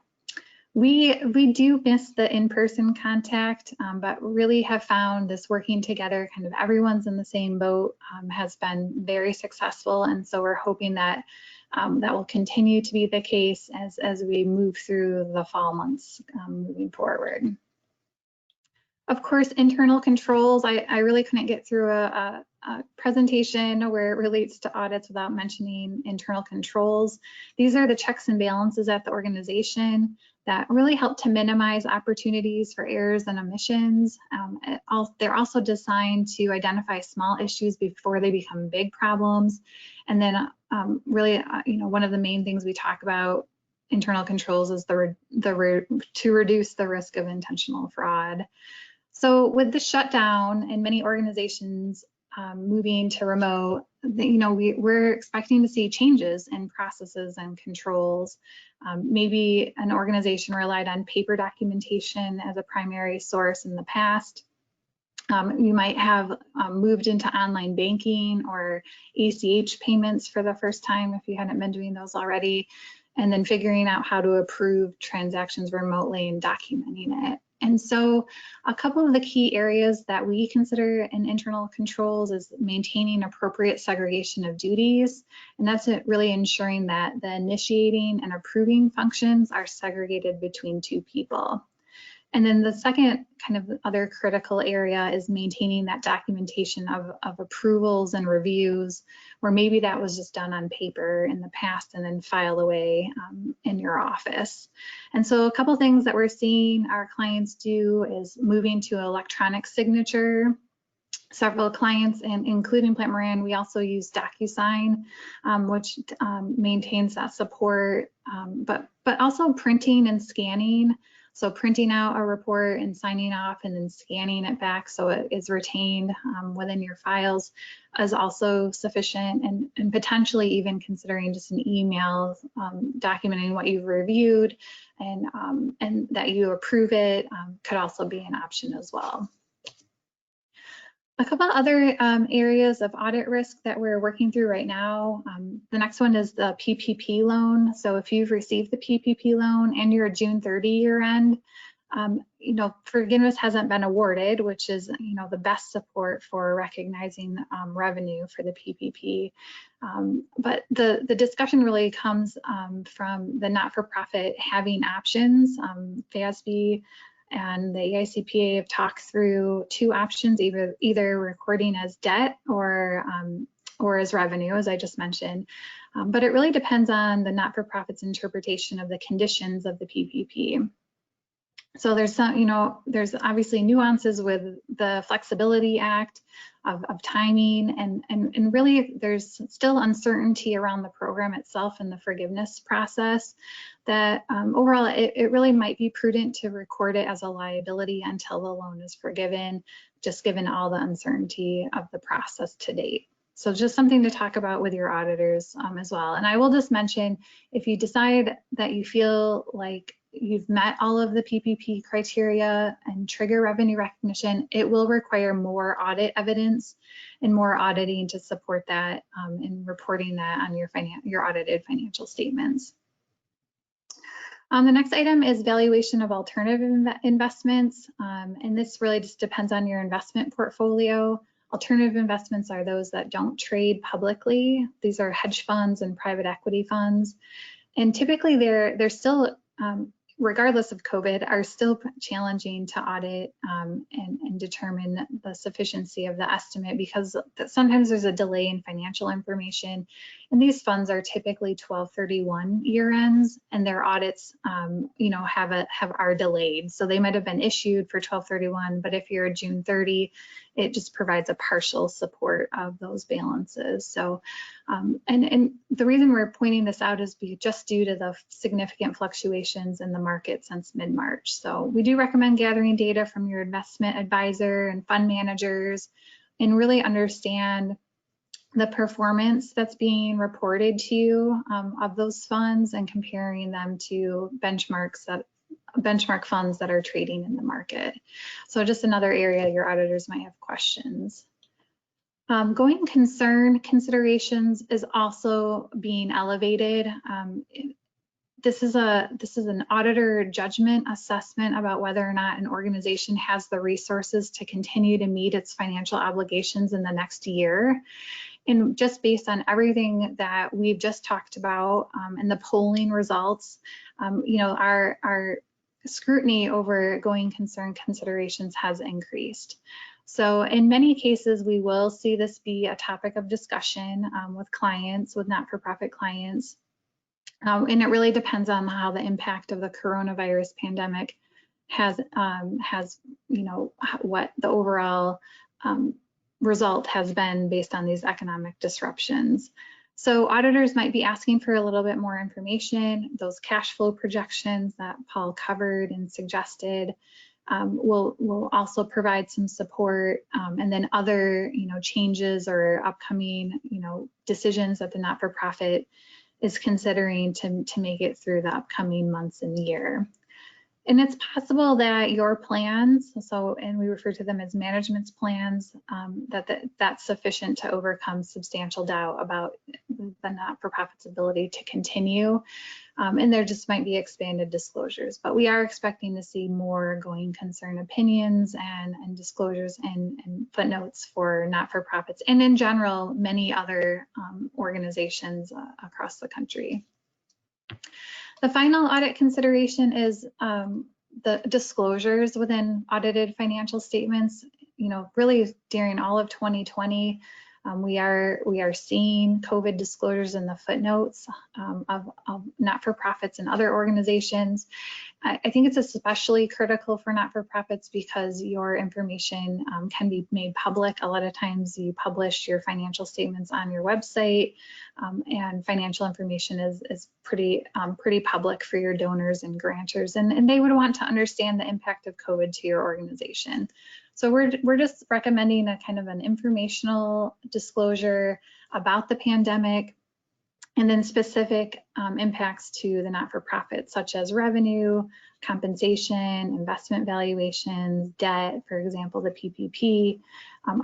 We do miss the in-person contact, but really have found this working together, kind of everyone's in the same boat, has been very successful. And so we're hoping that that will continue to be the case as we move through the fall months moving forward. Of course, internal controls, I really couldn't get through a presentation where it relates to audits without mentioning internal controls. These are the checks and balances at the organization that really help to minimize opportunities for errors and omissions. They're also designed to identify small issues before they become big problems. And then really, one of the main things we talk about internal controls is to reduce the risk of intentional fraud. So with the shutdown and many organizations moving to remote, we're expecting to see changes in processes and controls. Maybe an organization relied on paper documentation as a primary source in the past. You might have moved into online banking or ACH payments for the first time if you hadn't been doing those already, and then figuring out how to approve transactions remotely and documenting it. And so a couple of the key areas that we consider in internal controls is maintaining appropriate segregation of duties. And that's really ensuring that the initiating and approving functions are segregated between two people. And then the second kind of other critical area is maintaining that documentation of approvals and reviews, where maybe that was just done on paper in the past and then filed away in your office. And so a couple things that we're seeing our clients do is moving to electronic signature. Several clients, and including Plant Moran, we also use DocuSign, which maintains that support, but also printing and scanning. So printing out a report and signing off and then scanning it back so it is retained within your files is also sufficient, and potentially even considering just an email documenting what you've reviewed and that you approve it could also be an option as well. A couple other areas of audit risk that we're working through right now. The next one is the PPP loan. So if you've received the PPP loan and you're a June 30 year end, forgiveness hasn't been awarded, which is the best support for recognizing revenue for the PPP. But the discussion really comes from the not-for-profit having options. FASB and the EICPA have talked through two options, either recording as debt or as revenue, as I just mentioned. But it really depends on the not-for-profit's interpretation of the conditions of the PPP. So there's there's obviously nuances with the Flexibility Act of timing, and really there's still uncertainty around the program itself and the forgiveness process that overall it really might be prudent to record it as a liability until the loan is forgiven, just given all the uncertainty of the process to date. So just something to talk about with your auditors as well. And I will just mention, if you decide that you feel like you've met all of the PPP criteria and trigger revenue recognition, it will require more audit evidence and more auditing to support that and reporting that on your audited financial statements. The next item is valuation of alternative investments, and this really just depends on your investment portfolio. Alternative investments are those that don't trade publicly. These are hedge funds and private equity funds, and typically they're still regardless of COVID, are still challenging to audit and determine the sufficiency of the estimate, because sometimes there's a delay in financial information. And these funds are typically 12/31 year ends, and their audits, are delayed. So they might have been issued for 12/31, but if you're a June 30, it just provides a partial support of those balances. So And the reason we're pointing this out is just due to the significant fluctuations in the market since mid-March. So we do recommend gathering data from your investment advisor and fund managers and really understand the performance that's being reported to you of those funds and comparing them to benchmark funds that are trading in the market. So just another area your auditors might have questions. Going concern considerations is also being elevated. This is an auditor judgment assessment about whether or not an organization has the resources to continue to meet its financial obligations in the next year. And just based on everything that we've just talked about and the polling results, our scrutiny over going concern considerations has increased. So in many cases, we will see this be a topic of discussion with clients, with not-for-profit clients. And it really depends on how the impact of the coronavirus pandemic has what the overall result has been based on these economic disruptions. So auditors might be asking for a little bit more information. Those cash flow projections that Paul covered and suggested will also provide some support, and then other changes or upcoming decisions that the not-for-profit is considering to make it through the upcoming months and year. And it's possible that your plans, and we refer to them as management's plans, that's sufficient to overcome substantial doubt about the not-for-profit's ability to continue. And there just might be expanded disclosures, but we are expecting to see more going concern opinions and disclosures and footnotes for not-for-profits, and in general, many other organizations across the country. The final audit consideration is the disclosures within audited financial statements. Really during all of 2020, we are seeing COVID disclosures in the footnotes of not-for-profits and other organizations. I think it's especially critical for not-for-profits because your information can be made public. A lot of times you publish your financial statements on your website, and financial information is pretty public for your donors and grantors, and they would want to understand the impact of COVID to your organization. So we're just recommending a kind of an informational disclosure about the pandemic, and then specific impacts to the not-for-profit, such as revenue, compensation, investment valuations, debt, for example, the PPP,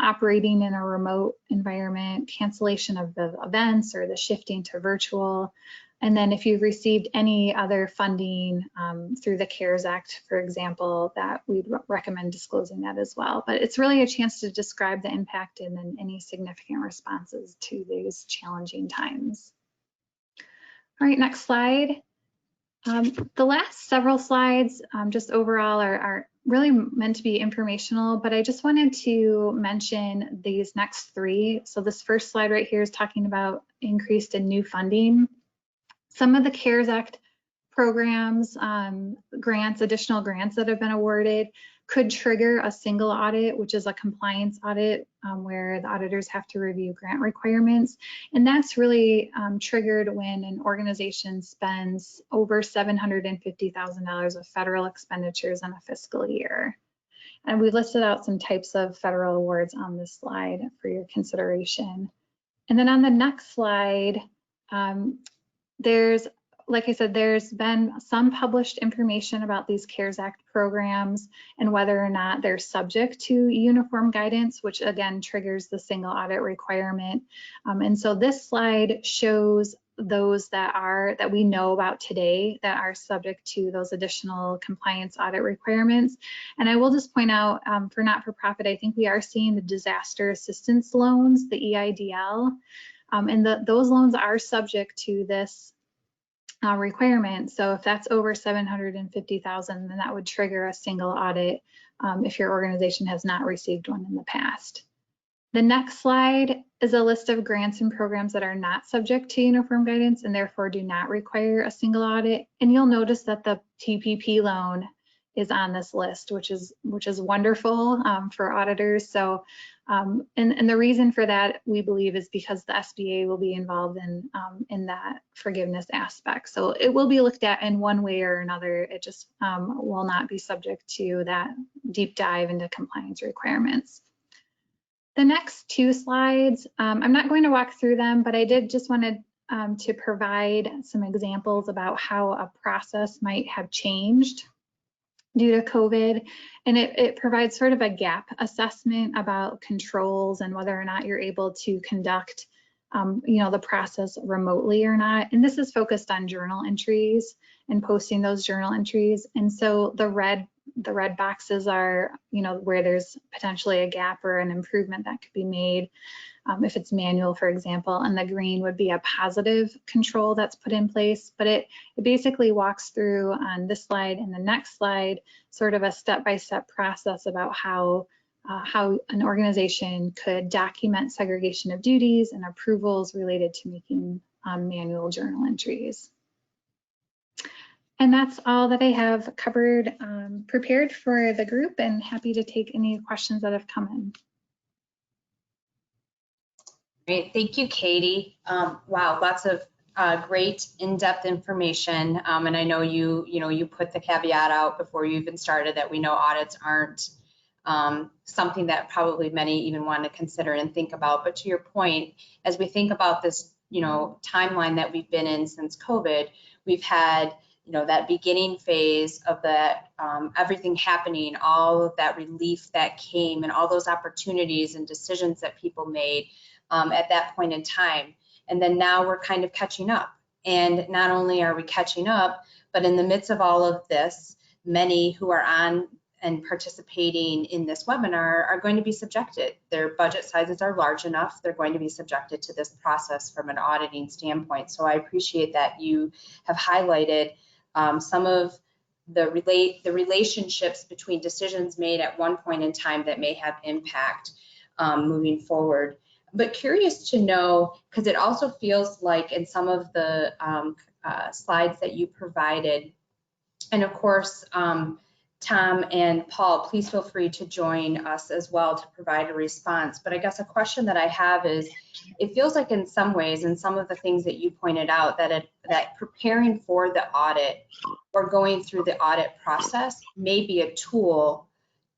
operating in a remote environment, cancellation of the events or the shifting to virtual. And then if you've received any other funding through the CARES Act, for example, that we'd recommend disclosing that as well. But it's really a chance to describe the impact and then any significant responses to these challenging times. All right, next slide. The last several slides just overall are really meant to be informational, but I just wanted to mention these next three. So this first slide right here is talking about increased and new funding. Some of the CARES Act programs, grants, additional grants that have been awarded could trigger a single audit, which is a compliance audit where the auditors have to review grant requirements. And that's really triggered when an organization spends over $750,000 of federal expenditures in a fiscal year. And we listed out some types of federal awards on this slide for your consideration. And then on the next slide, like I said, there's been some published information about these CARES Act programs and whether or not they're subject to uniform guidance, which again triggers the single audit requirement. And so this slide shows those that we know about today that are subject to those additional compliance audit requirements. And I will just point out for not-for-profit, I think we are seeing the disaster assistance loans, the EIDL, and those loans are subject to this requirement. So if that's over $750,000, then that would trigger a single audit if your organization has not received one in the past. The next slide is a list of grants and programs that are not subject to uniform guidance and therefore do not require a single audit. And you'll notice that the PPP loan is on this list, which is wonderful for auditors. So, and the reason for that, we believe, is because the SBA will be involved in that forgiveness aspect. So it will be looked at in one way or another. It just will not be subject to that deep dive into compliance requirements. The next two slides, I'm not going to walk through them, but I did just wanted to provide some examples about how a process might have changed due to COVID. And it provides sort of a gap assessment about controls and whether or not you're able to conduct the process remotely or not. And this is focused on journal entries and posting those journal entries. And so the red boxes are, where there's potentially a gap or an improvement that could be made if it's manual, for example, and the green would be a positive control that's put in place. But it basically walks through on this slide and the next slide sort of a step-by-step process about how an organization could document segregation of duties and approvals related to making manual journal entries. And that's all that I have covered, prepared for the group, and happy to take any questions that have come in. Great, thank you, Katie. Wow, lots of great in-depth information. And I know you put the caveat out before you even started that we know audits aren't something that probably many even want to consider and think about. But to your point, as we think about this, timeline that we've been in since COVID, we've had that beginning phase of that, everything happening, all of that relief that came and all those opportunities and decisions that people made at that point in time. And then now we're kind of catching up. And not only are we catching up, but in the midst of all of this, many who are on and participating in this webinar are going to be subjected. Their budget sizes are large enough. They're going to be subjected to this process from an auditing standpoint. So I appreciate that you have highlighted some of the relationships between decisions made at one point in time that may have impact moving forward. But curious to know, because it also feels like in some of the slides that you provided, and of course, Tom and Paul, please feel free to join us as well to provide a response. But I guess a question that I have is, it feels like in some ways, and some of the things that you pointed out, that preparing for the audit or going through the audit process may be a tool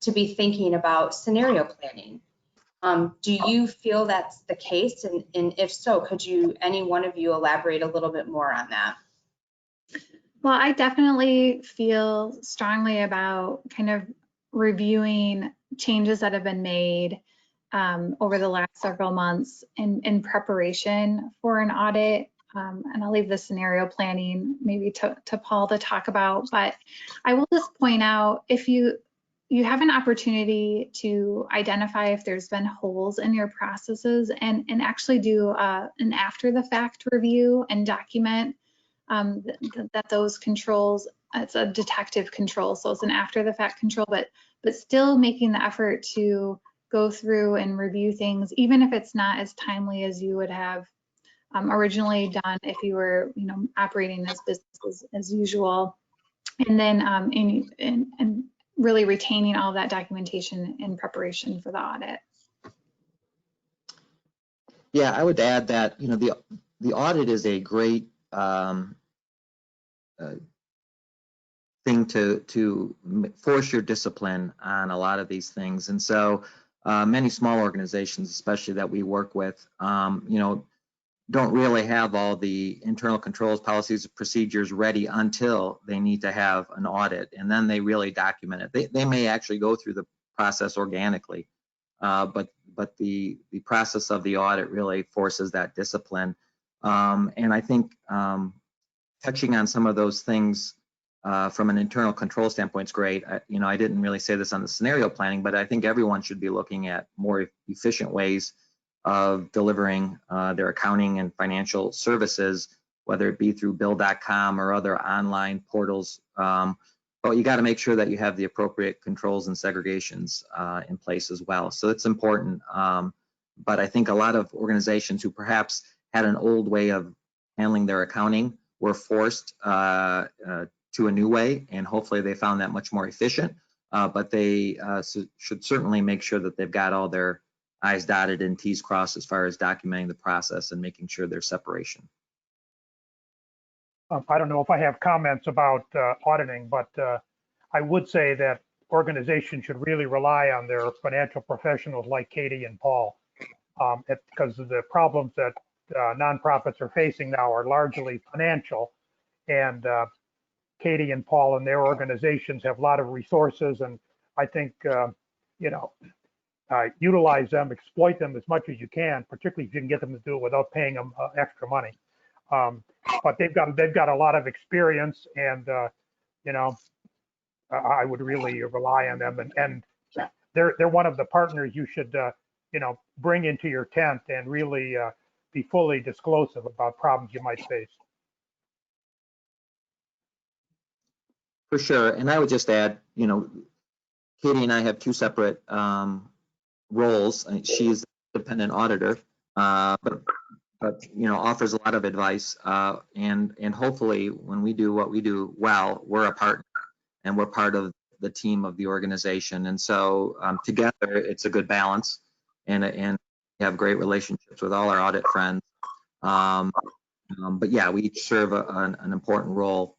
to be thinking about scenario planning. Do you feel that's the case? And if so, could any one of you elaborate a little bit more on that? Well, I definitely feel strongly about kind of reviewing changes that have been made over the last several months in preparation for an audit. And I'll leave the scenario planning maybe to Paul to talk about, but I will just point out, if you have an opportunity to identify if there's been holes in your processes and actually do an after the fact review and document that those controls, it's a detective control, so it's an after the fact control, but still making the effort to go through and review things, even if it's not as timely as you would have originally done if you were operating this business as usual, and then and really retaining all of that documentation in preparation for the audit. Yeah, I would add that the audit is a great thing to force your discipline on a lot of these things. And so many small organizations, especially that we work with, don't really have all the internal controls, policies, procedures ready until they need to have an audit, and then they really document it. They may actually go through the process organically, but the process of the audit really forces that discipline. And I think touching on some of those things from an internal control standpoint is great. I didn't really say this on the scenario planning, but I think everyone should be looking at more efficient ways of delivering their accounting and financial services, whether it be through bill.com or other online portals. But you got to make sure that you have the appropriate controls and segregations in place as well. So it's important. But I think a lot of organizations who perhaps had an old way of handling their accounting were forced to a new way, and hopefully they found that much more efficient. But they should certainly make sure that they've got all their I's dotted and T's crossed as far as documenting the process and making sure there's separation. I don't know if I have comments about auditing, but I would say that organizations should really rely on their financial professionals like Katie and Paul, because of the problems that nonprofits are facing now are largely financial. And Katie and Paul and their organizations have a lot of resources, and I think, utilize them, exploit them as much as you can, particularly if you can get them to do it without paying them extra money. But they've got a lot of experience, and I would really rely on them, and they're one of the partners you should bring into your tent and really be fully disclosive about problems you might face. For sure, and I would just add, Katie and I have two separate roles. She's a independent auditor, but offers a lot of advice, and hopefully when we do what we do well, we're a partner and we're part of the team of the organization. And so together it's a good balance, and we have great relationships with all our audit friends. But yeah, we each serve an important role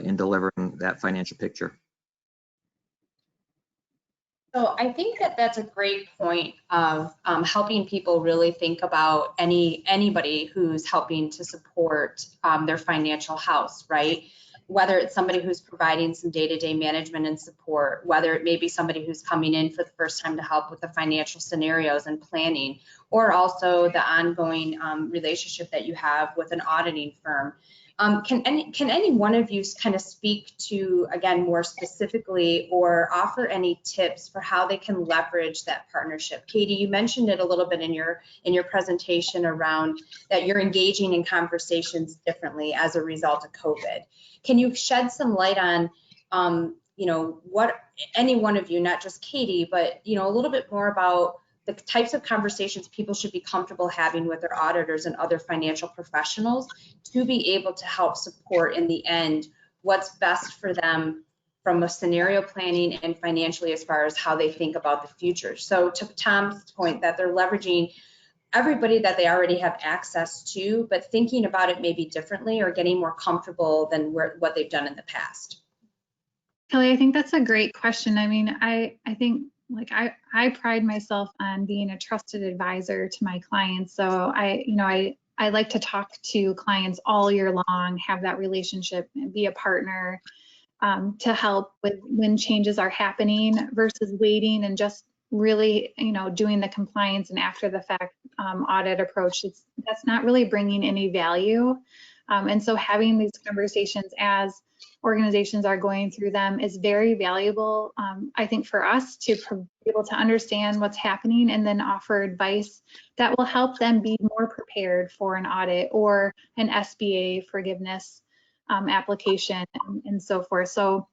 in delivering that financial picture. So I think that that's a great point of helping people really think about anybody who's helping to support their financial house, right? Whether it's somebody who's providing some day-to-day management and support, whether it may be somebody who's coming in for the first time to help with the financial scenarios and planning, or also the ongoing relationship that you have with an auditing firm. Can any one of you kind of speak to, again, more specifically, or offer any tips for how they can leverage that partnership? Katie, you mentioned it a little bit in your presentation around that you're engaging in conversations differently as a result of COVID. Can you shed some light on, what any one of you, not just Katie, but a little bit more about the types of conversations people should be comfortable having with their auditors and other financial professionals to be able to help support in the end what's best for them from a scenario planning and financially as far as how they think about the future. So to Tom's point, that they're leveraging everybody that they already have access to, but thinking about it maybe differently or getting more comfortable than what they've done in the past. Kelly, I think that's a great question. I mean, I think I pride myself on being a trusted advisor to my clients. So I like to talk to clients all year long, have that relationship, and be a partner to help with when changes are happening versus waiting and just really, doing the compliance and after the fact audit approach. That's not really bringing any value. And so having these conversations as organizations are going through them is very valuable, I think, for us to be able to understand what's happening and then offer advice that will help them be more prepared for an audit or an SBA forgiveness application and so forth. So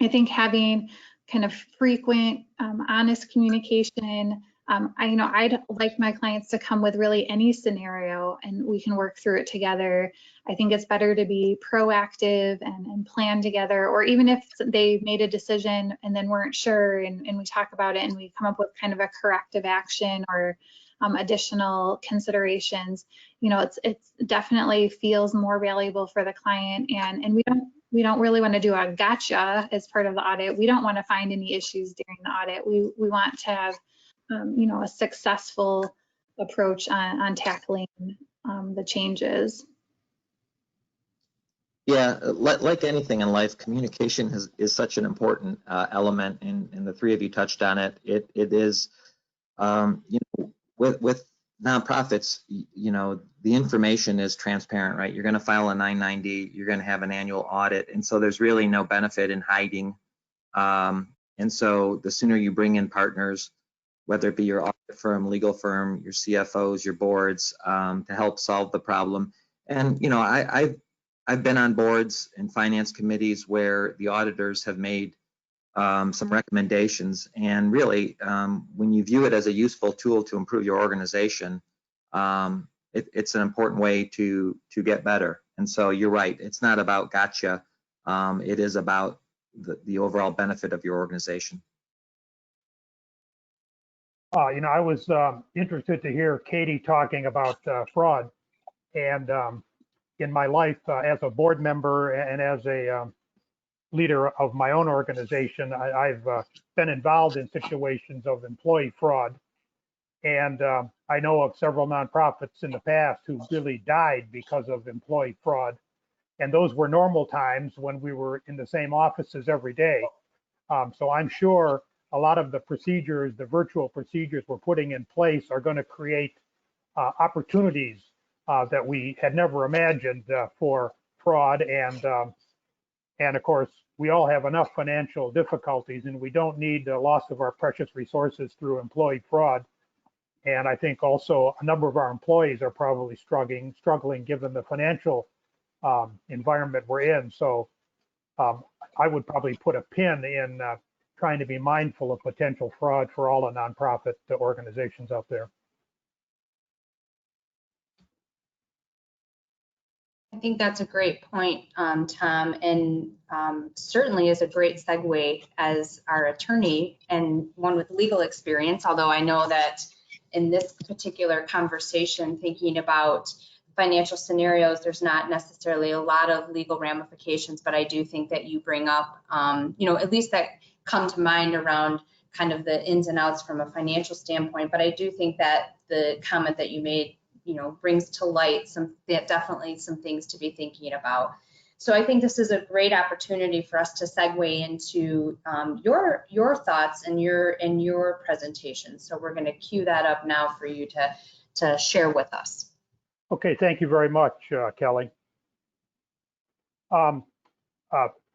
I think having kind of frequent, honest communication. I'd like my clients to come with really any scenario and we can work through it together. I think it's better to be proactive and plan together, or even if they made a decision and then weren't sure and we talk about it and we come up with kind of a corrective action or additional considerations, it's definitely feels more valuable for the client, and we don't really want to do a gotcha as part of the audit. We don't want to find any issues during the audit. We want to have a successful approach on tackling the changes. Yeah, like anything in life, communication is such an important element, and the three of you touched on it. It is, with nonprofits, the information is transparent, right? You're going to file a 990, you're going to have an annual audit, and so there's really no benefit in hiding. And so the sooner you bring in partners, whether it be your audit firm, legal firm, your CFOs, your boards, to help solve the problem. And I've been on boards and finance committees where the auditors have made some recommendations, and really, when you view it as a useful tool to improve your organization, it's an important way to get better. And so you're right, it's not about gotcha. It is about the overall benefit of your organization. I was interested to hear Katie talking about fraud. And in my life as a board member and as a leader of my own organization, I've been involved in situations of employee fraud. And I know of several nonprofits in the past who really died because of employee fraud. And those were normal times when we were in the same offices every day. So I'm sure a lot of the procedures, the virtual procedures we're putting in place are going to create opportunities that we had never imagined for fraud. And of course, we all have enough financial difficulties, and we don't need the loss of our precious resources through employee fraud. And I think also a number of our employees are probably struggling given the financial environment we're in. So I would probably put a pin in trying to be mindful of potential fraud for all the nonprofit organizations out there. I think that's a great point, Tom, and certainly is a great segue as our attorney and one with legal experience, although I know that in this particular conversation, thinking about financial scenarios, there's not necessarily a lot of legal ramifications, but I do think that you bring up, at least that come to mind around kind of the ins and outs from a financial standpoint. But I do think that the comment that you made, brings to light definitely some things to be thinking about. So I think this is a great opportunity for us to segue into your thoughts and your presentation. So we're going to cue that up now for you to share with us. Okay, thank you very much, Kelly.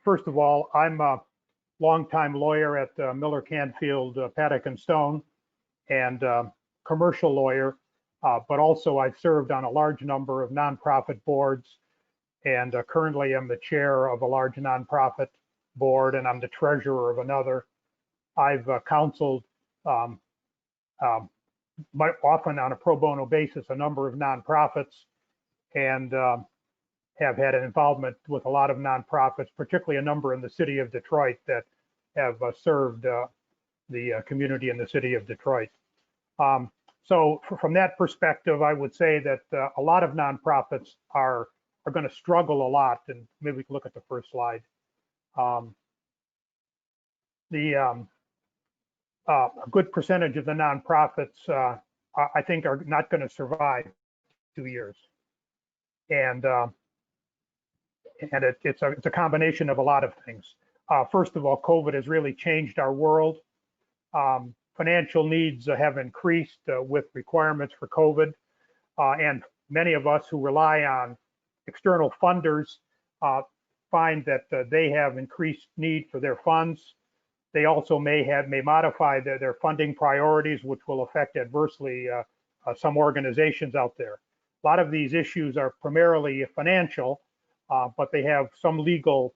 First of all, I'm a longtime lawyer at Miller Canfield, Paddock and Stone, and commercial lawyer, but also I've served on a large number of nonprofit boards, and currently I'm the chair of a large nonprofit board, and I'm the treasurer of another. I've counseled often on a pro bono basis a number of nonprofits, and have had an involvement with a lot of nonprofits, particularly a number in the city of Detroit that have served the community in the city of Detroit. So from that perspective, I would say that a lot of nonprofits are going to struggle a lot, and maybe we can look at the first slide. A good percentage of the nonprofits, I think, are not going to survive 2 years, and it's a combination of a lot of things. First of all, COVID has really changed our world. Financial needs have increased with requirements for COVID, and many of us who rely on external funders find that they have increased need for their funds. They also may modify their funding priorities, which will affect adversely some organizations out there. A lot of these issues are primarily financial, but they have some legal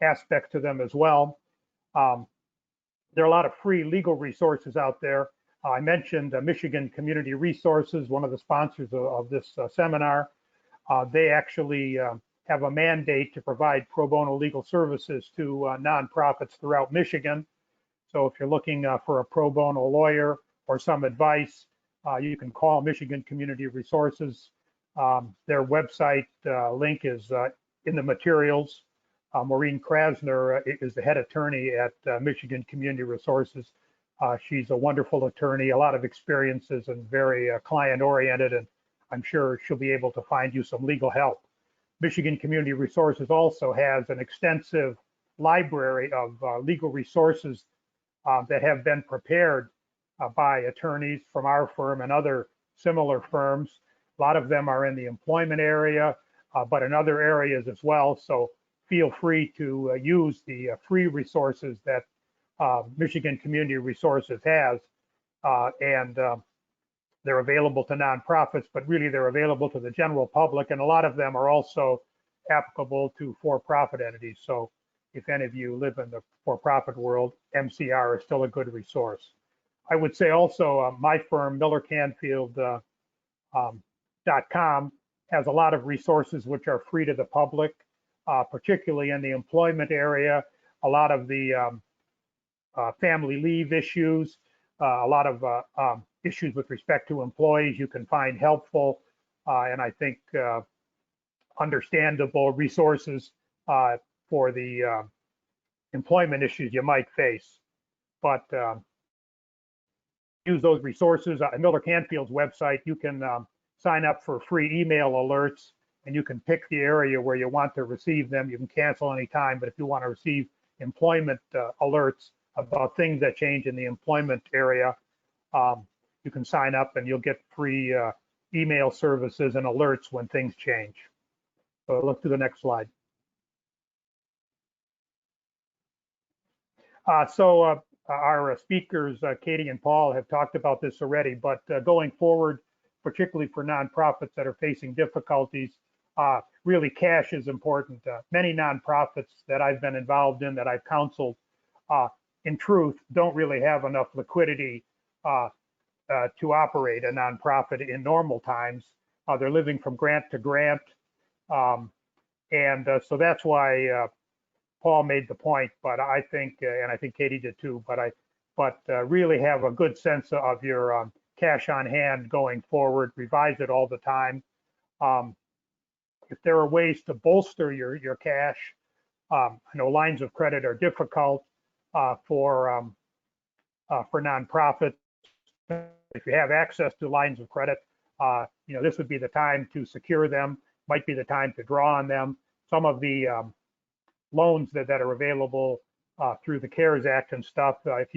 aspects to them as well. There are a lot of free legal resources out there. I mentioned Michigan Community Resources, one of the sponsors of this seminar. They actually have a mandate to provide pro bono legal services to nonprofits throughout Michigan. So if you're looking for a pro bono lawyer or some advice, you can call Michigan Community Resources. Their website link is in the materials. Maureen Krasner is the head attorney at Michigan Community Resources. She's a wonderful attorney, a lot of experiences, and very client-oriented, and I'm sure she'll be able to find you some legal help. Michigan Community Resources also has an extensive library of legal resources that have been prepared by attorneys from our firm and other similar firms. A lot of them are in the employment area, but in other areas as well. So feel free to use the free resources that Michigan Community Resources has, and they're available to nonprofits, but really they're available to the general public, and a lot of them are also applicable to for-profit entities. So if any of you live in the for-profit world, MCR is still a good resource. I would say also my firm, MillerCanfield.com, has a lot of resources which are free to the public. particularly in the employment area, a lot of the family leave issues, a lot of issues with respect to employees you can find helpful, and I think understandable resources for the employment issues you might face. But use those resources. At Miller Canfield's website, you can sign up for free email alerts, and you can pick the area where you want to receive them. You can cancel anytime, but if you want to receive employment alerts about things that change in the employment area, you can sign up and you'll get free email services and alerts when things change. So look to the next slide. Our speakers, Katie and Paul, have talked about this already, but going forward, particularly for nonprofits that are facing difficulties, really cash is important. Many nonprofits that I've been involved in, that I've counseled, in truth, don't really have enough liquidity to operate a nonprofit in normal times. They're living from grant to grant. So that's why Paul made the point, but I think, and I think Katie did too, but really have a good sense of your cash on hand going forward, revise it all the time. If there are ways to bolster your cash, I know lines of credit are difficult for nonprofits. If you have access to lines of credit, this would be the time to secure them, might be the time to draw on them. Some of the loans that are available through the CARES Act and stuff, if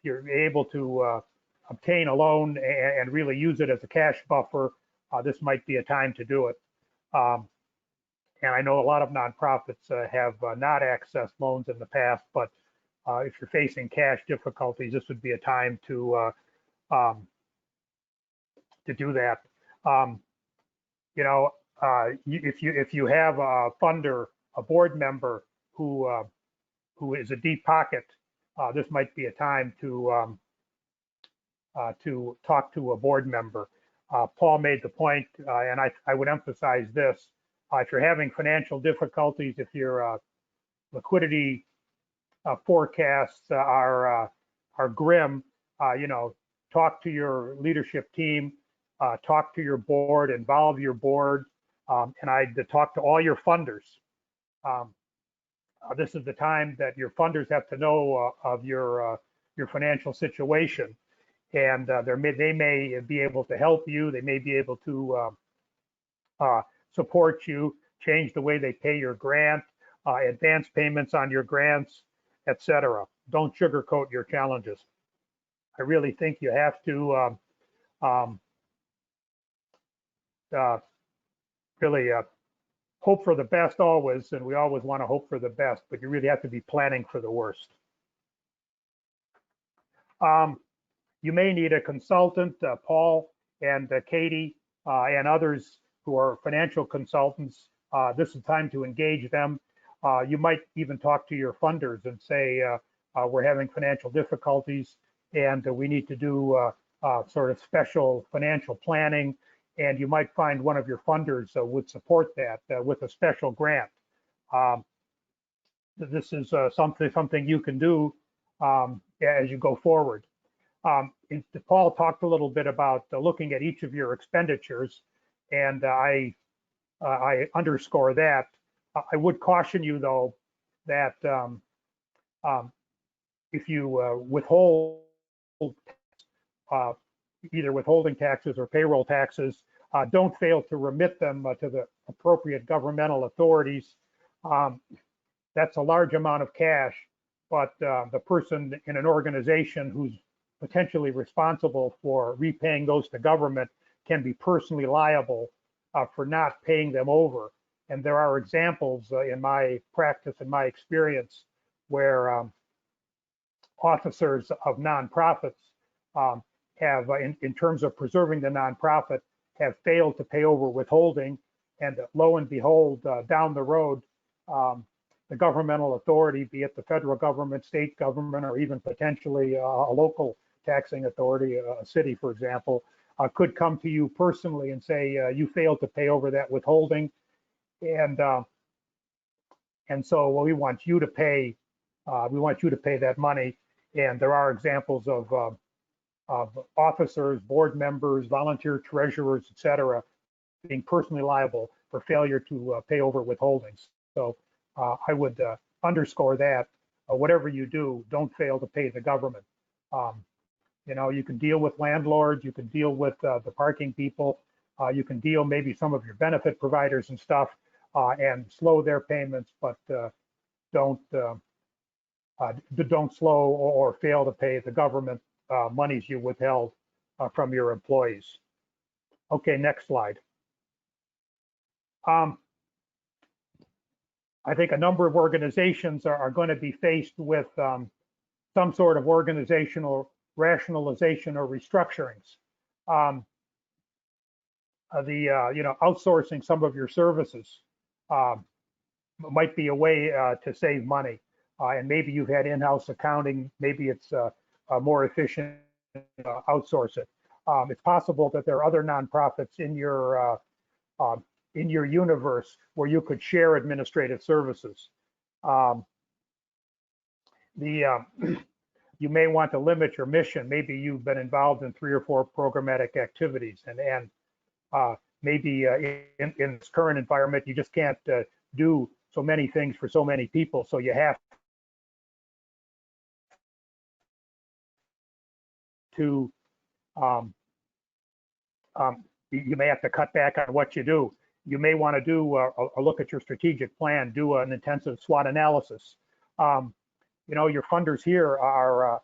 you're able to obtain a loan and really use it as a cash buffer, this might be a time to do it. And I know a lot of nonprofits have not accessed loans in the past, but if you're facing cash difficulties, this would be a time to do that. If you have a funder, a board member who is a deep pocket, this might be a time to talk to a board member. Paul made the point, and I would emphasize this: if you're having financial difficulties, if your liquidity forecasts are grim, talk to your leadership team, talk to your board, involve your board, and I'd talk to all your funders. This is the time that your funders have to know of your financial situation, and they may be able to help you. They may be able to support you, change the way they pay your grant, advance payments on your grants, etc. Don't sugarcoat your challenges. I really think you have to really hope for the best always, and we always want to hope for the best, but you really have to be planning for the worst. You may need a consultant, Paul and Katie and others who are financial consultants. This is time to engage them. You might even talk to your funders and say, we're having financial difficulties and we need to do sort of special financial planning. And you might find one of your funders would support that with a special grant. This is something you can do as you go forward. Paul talked a little bit about looking at each of your expenditures, and I underscore that. I would caution you, though, that if you withhold either withholding taxes or payroll taxes, don't fail to remit them to the appropriate governmental authorities. That's a large amount of cash, but the person in an organization who's potentially responsible for repaying those to government can be personally liable for not paying them over. And there are examples in my practice and my experience where officers of nonprofits have, in terms of preserving the nonprofit, have failed to pay over withholding, and lo and behold, down the road, the governmental authority, be it the federal government, state government, or even potentially a local taxing authority, a city, for example, could come to you personally and say, you failed to pay over that withholding. And And so we want you to pay that money. And there are examples of officers, board members, volunteer treasurers, et cetera, being personally liable for failure to pay over withholdings. So I would underscore that. Whatever you do, don't fail to pay the government. You know, you can deal with landlords, you can deal with the parking people, you can deal maybe some of your benefit providers and stuff, and slow their payments, but don't slow or fail to pay the government monies you withheld from your employees. Okay, next slide. I think a number of organizations are going to be faced with some sort of organizational rationalization or restructurings. You know, outsourcing some of your services might be a way to save money. And maybe you've had in-house accounting, maybe it's more efficient to outsource it. It's possible that there are other nonprofits in your universe where you could share administrative services. You may want to limit your mission. Maybe you've been involved in 3 or 4 programmatic activities, and maybe in this current environment, you just can't do so many things for so many people. So you have to, you may have to cut back on what you do. You may want to do a look at your strategic plan, do an intensive SWOT analysis. You know, your funders here are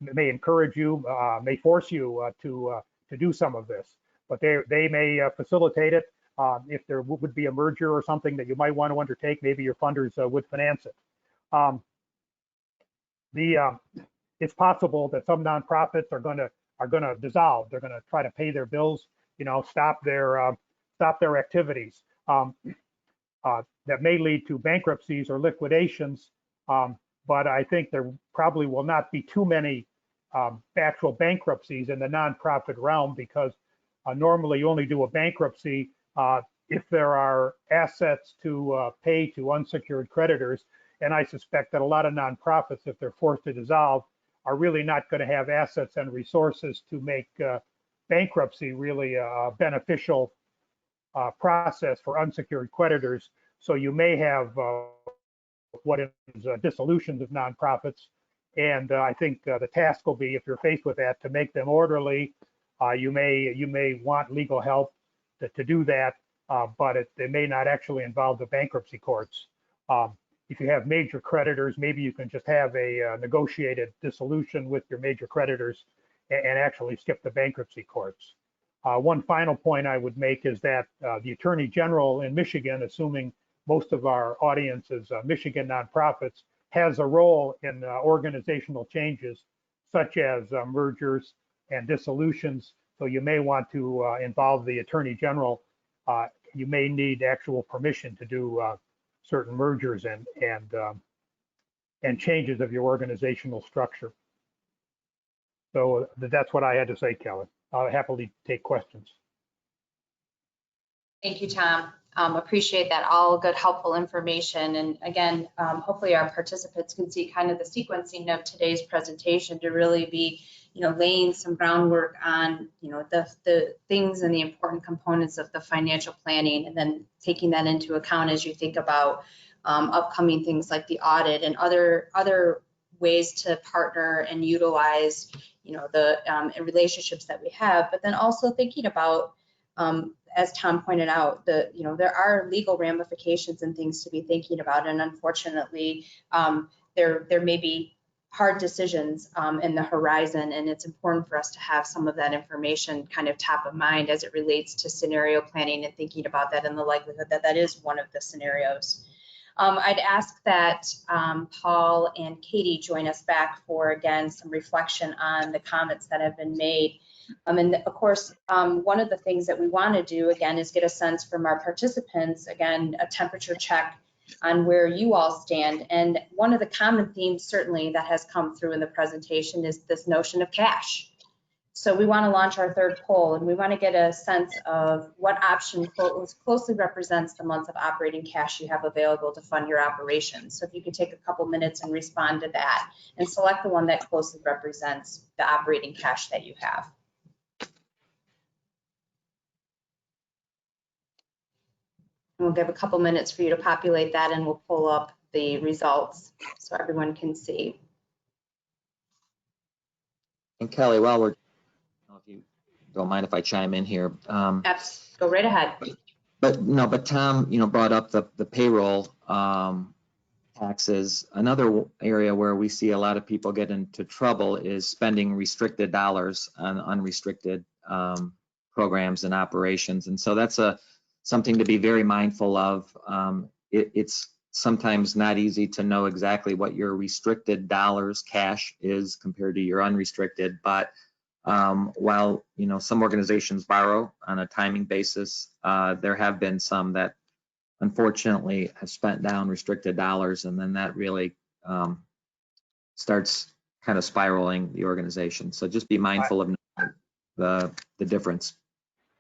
may encourage you, may force you to do some of this, but they may facilitate it. If there would be a merger or something that you might want to undertake, maybe your funders would finance it. It's possible that some nonprofits are going to dissolve. They're going to try to pay their bills, you know, stop their activities. That may lead to bankruptcies or liquidations. But I think there probably will not be too many actual bankruptcies in the nonprofit realm, because normally you only do a bankruptcy if there are assets to pay to unsecured creditors. And I suspect that a lot of nonprofits, if they're forced to dissolve, are really not going to have assets and resources to make bankruptcy really a beneficial process for unsecured creditors. So you may have what is dissolutions of nonprofits. And I think the task will be, if you're faced with that, to make them orderly. You may want legal help to do that, but it may not actually involve the bankruptcy courts. If you have major creditors, maybe you can just have a negotiated dissolution with your major creditors and actually skip the bankruptcy courts. One final point I would make is that the Attorney General in Michigan, assuming most of our audience is Michigan nonprofits, has a role in organizational changes such as mergers and dissolutions. So you may want to involve the Attorney General. You may need actual permission to do certain mergers and changes of your organizational structure. So that's what I had to say, Kelly. I'll happily take questions. Thank you, Tom. Appreciate that. All good, helpful information. And again, hopefully our participants can see kind of the sequencing of today's presentation to really be, you know, laying some groundwork on, you know, the things and the important components of the financial planning, and then taking that into account as you think about upcoming things like the audit and other ways to partner and utilize, you know, the relationships that we have, but then also thinking about, as Tom pointed out, you know, there are legal ramifications and things to be thinking about, and unfortunately, there may be hard decisions in the horizon, and it's important for us to have some of that information kind of top of mind as it relates to scenario planning and thinking about that and the likelihood that that is one of the scenarios. I'd ask that Paul and Katie join us back for, again, some reflection on the comments that have been made. And of course, one of the things that we want to do, again, is get a sense from our participants, again, a temperature check on where you all stand. And one of the common themes, certainly, that has come through in the presentation is this notion of cash. So we want to launch our third poll, and we want to get a sense of what option closely represents the months of operating cash you have available to fund your operations. So if you could take a couple minutes and respond to that and select the one that closely represents the operating cash that you have. And we'll give a couple minutes for you to populate that, and we'll pull up the results so everyone can see. And Kelly, while we're, if you don't mind if I chime in here. Go right ahead. But Tom, brought up the payroll taxes. Another area where we see a lot of people get into trouble is spending restricted dollars on unrestricted programs and operations. And so that's something to be very mindful of. It's sometimes not easy to know exactly what your restricted dollars cash is compared to your unrestricted, but while some organizations borrow on a timing basis, there have been some that unfortunately have spent down restricted dollars, and then that really starts kind of spiraling the organization. So just be mindful of the difference.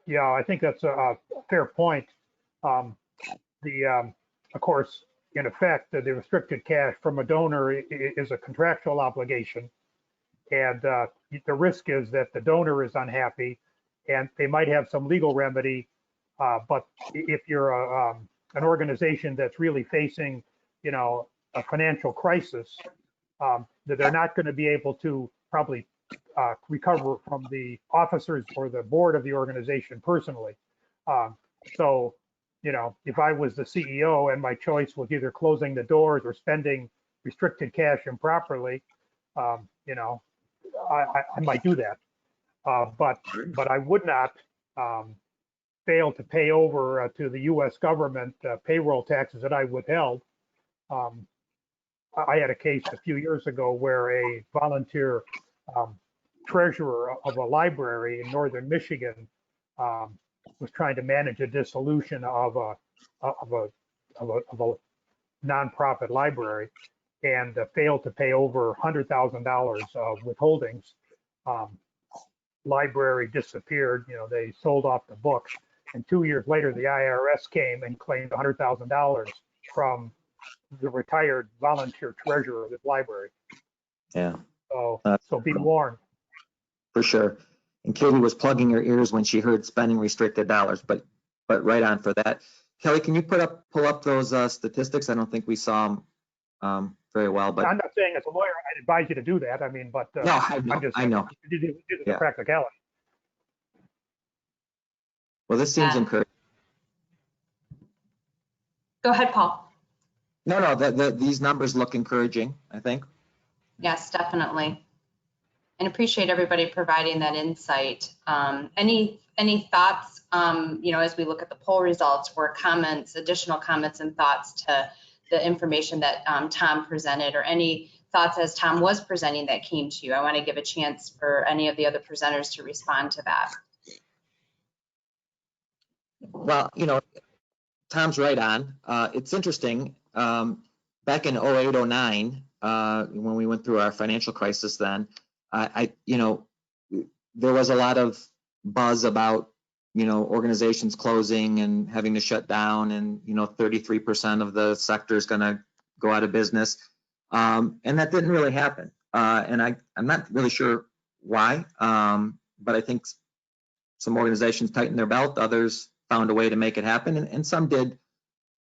Yeah, I think that's a fair point. Of course, in effect, the restricted cash from a donor is a contractual obligation. And the risk is that the donor is unhappy and they might have some legal remedy. But if you're an organization that's really facing, a financial crisis, that they're not going to be able to probably recover from the officers or the board of the organization personally. So, if I was the CEO and my choice was either closing the doors or spending restricted cash improperly, I might do that. But I would not fail to pay over to the U.S. government payroll taxes that I withheld. I had a case a few years ago where a volunteer treasurer of a library in northern Michigan was trying to manage a dissolution of a nonprofit library and failed to pay over $100,000 of withholdings. Library disappeared. They sold off the books, and 2 years later, the IRS came and claimed $100,000 from the retired volunteer treasurer of the library. Yeah. So be warned. For sure. And Katie was plugging her ears when she heard spending restricted dollars, but right on for that. Kelly, can you pull up those statistics? I don't think we saw them very well, but I'm not saying as a lawyer I'd advise you to do that. But no, I know. This is a practicality. Well, this seems encouraging. Go ahead, Paul. No, these numbers look encouraging, I think. Yes, definitely. And appreciate everybody providing that insight. Any thoughts, as we look at the poll results, or comments, additional comments and thoughts to the information that Tom presented, or any thoughts as Tom was presenting that came to you? I want to give a chance for any of the other presenters to respond to that. Well, Tom's right on. It's interesting. Back in 08, 09, when we went through our financial crisis then, there was a lot of buzz about, organizations closing and having to shut down, and, 33% of the sector is going to go out of business. And that didn't really happen. And I'm not really sure why, but I think some organizations tightened their belt, others found a way to make it happen, and some did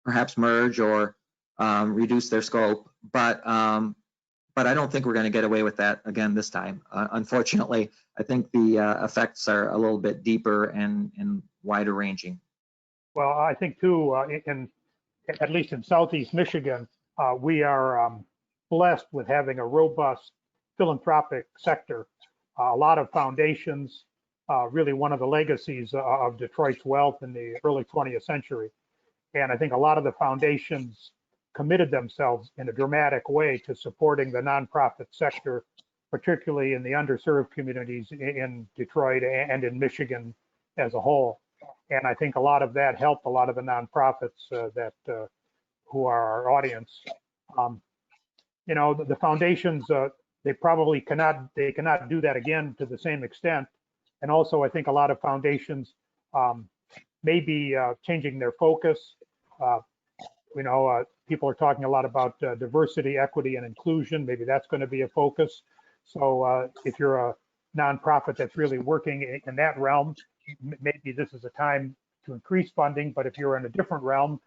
perhaps merge or reduce their scope. But I don't think we're going to get away with that again this time. Unfortunately, I think the effects are a little bit deeper and wider ranging. Well, I think too, at least in Southeast Michigan, we are blessed with having a robust philanthropic sector. A lot of foundations, really one of the legacies of Detroit's wealth in the early 20th century. And I think a lot of the foundations committed themselves in a dramatic way to supporting the nonprofit sector, particularly in the underserved communities in Detroit and in Michigan as a whole. And I think a lot of that helped a lot of the nonprofits who are our audience. The foundations, they probably cannot do that again to the same extent. And also, I think a lot of foundations may be changing their focus. People are talking a lot about diversity, equity, and inclusion. Maybe that's going to be a focus. So if you're a nonprofit that's really working in that realm, maybe this is a time to increase funding. But if you're in a different realm,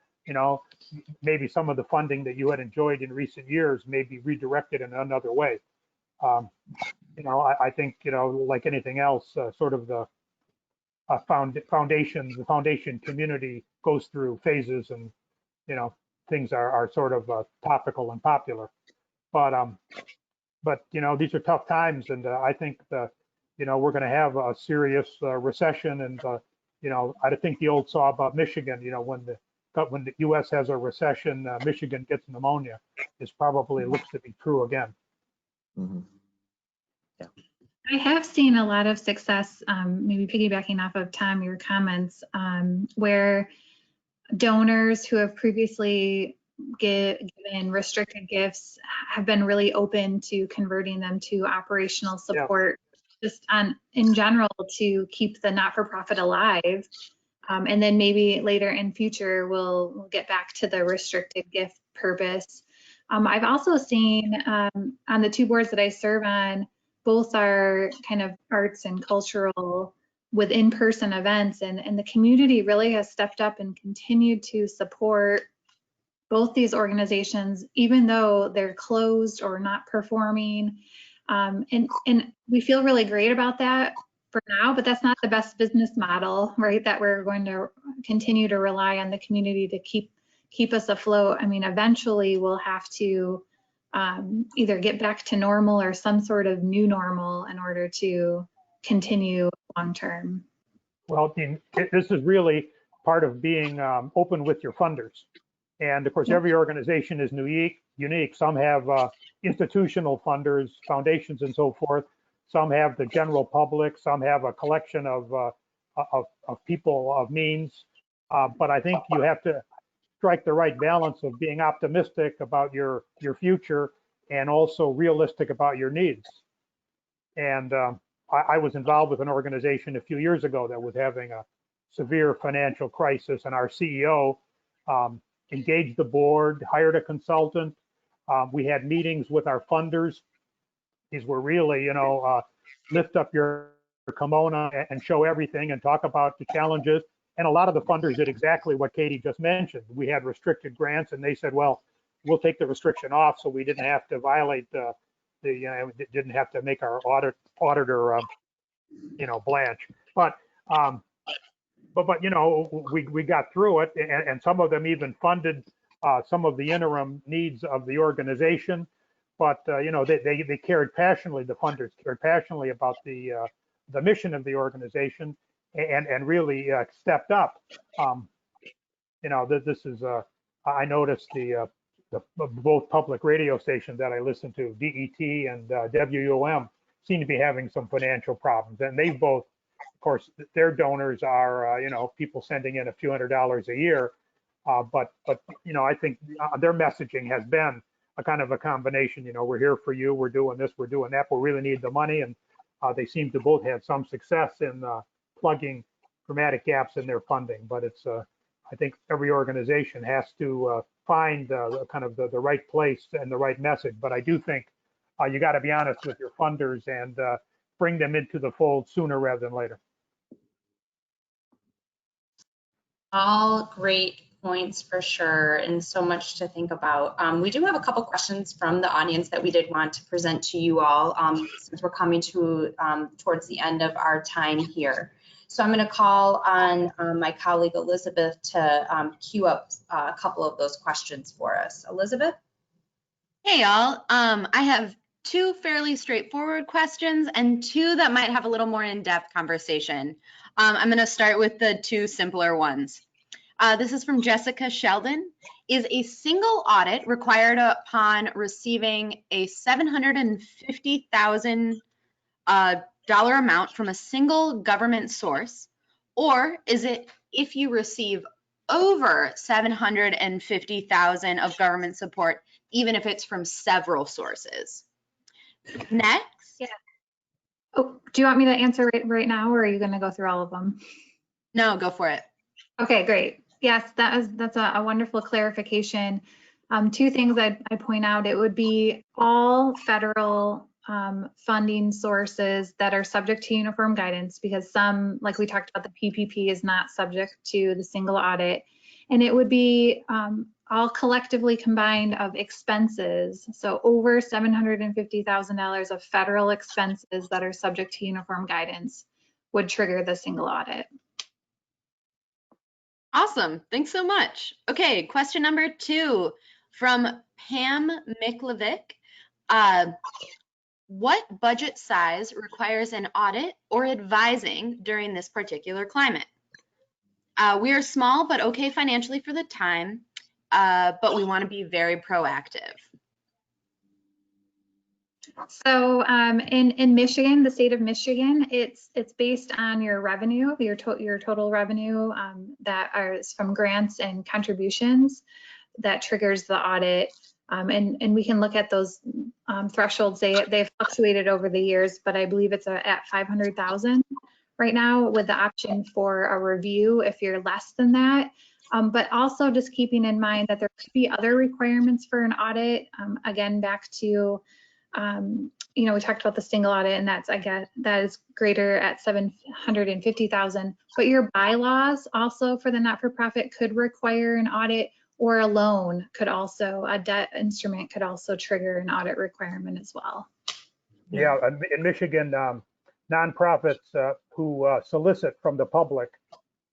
maybe some of the funding that you had enjoyed in recent years may be redirected in another way. I think, like anything else, sort of the foundation community goes through phases, and, things are sort of topical and popular. But these are tough times, and I think we're going to have a serious recession, and I think the old saw about Michigan, when the U.S. has a recession, Michigan gets pneumonia, is probably looks to be true again. Mm-hmm. I have seen a lot of success, maybe piggybacking off of Tom, your comments, where donors who have previously given restricted gifts have been really open to converting them to operational support, just in general, to keep the not-for-profit alive. And then maybe later in future, we'll get back to the restricted gift purpose. I've also seen on the two boards that I serve on, both are kind of arts and cultural with in-person events, and the community really has stepped up and continued to support both these organizations, even though they're closed or not performing. And we feel really great about that for now, but that's not the best business model, right? That we're going to continue to rely on the community to keep us afloat. I mean, eventually we'll have to either get back to normal or some sort of new normal in order to continue long term. Well, this is really part of being open with your funders. And of course, every organization is unique. Some have institutional funders, foundations, and so forth. Some have the general public. Some have a collection of people of means. But I think you have to strike the right balance of being optimistic about your future and also realistic about your needs. And I was involved with an organization a few years ago that was having a severe financial crisis, and our CEO engaged the board, hired a consultant. We had meetings with our funders. These were really, lift up your kimono and show everything and talk about the challenges. And a lot of the funders did exactly what Katie just mentioned. We had restricted grants, and they said, well, we'll take the restriction off, so we didn't have to violate didn't have to make our auditor, blanch. But we got through it, and some of them even funded some of the interim needs of the organization. But they cared passionately. The funders cared passionately about the mission of the organization, and really stepped up. This is I noticed the both public radio stations that I listen to, DET and WUM, seem to be having some financial problems, and they both, of course, their donors are people sending in a few $100s a year, but I think their messaging has been a kind of a combination. We're here for you, we're doing this, we're doing that, but we really need the money, and they seem to both have some success in plugging dramatic gaps in their funding. But it's I think every organization has to find kind of the right place and the right message. But I do think you got to be honest with your funders and bring them into the fold sooner rather than later. All great points for sure, and so much to think about. We do have a couple questions from the audience that we did want to present to you all, since we're coming to towards the end of our time here. So I'm going to call on my colleague Elizabeth to queue up a couple of those questions for us. Elizabeth? Hey y'all, I have two fairly straightforward questions and two that might have a little more in-depth conversation. I'm going to start with the two simpler ones. This is from Jessica Sheldon. Is a single audit required upon receiving a $750,000 dollar amount from a single government source, or is it if you receive over $750,000 of government support, even if it's from several sources? Next. Yeah. Oh, Do you want me to answer it right now, or are you going to go through all of them? No, go for it. Okay, great. Yes, that's a wonderful clarification. Two things I'd point out, it would be all federal funding sources that are subject to uniform guidance, because some, like we talked about, the PPP is not subject to the single audit. And it would be all collectively combined of expenses. So over $750,000 of federal expenses that are subject to uniform guidance would trigger the single audit. Awesome. Thanks so much. Okay, question number 2 from Pam Miklovic. What budget size requires an audit or advising during this particular climate? We are small but okay financially for the time, but we want to be very proactive. So in Michigan, the state of Michigan, it's based on your revenue, your total revenue that is from grants and contributions that triggers the audit. And we can look at those thresholds. They've fluctuated over the years, but I believe it's at 500,000 right now, with the option for a review if you're less than that. But also just keeping in mind that there could be other requirements for an audit. Again, back to we talked about the single audit, and that's, I guess, that is greater at 750,000. But your bylaws also for the not-for-profit could require an audit, or a loan could also, a debt instrument could also trigger an audit requirement as well. Yeah, in Michigan, nonprofits who solicit from the public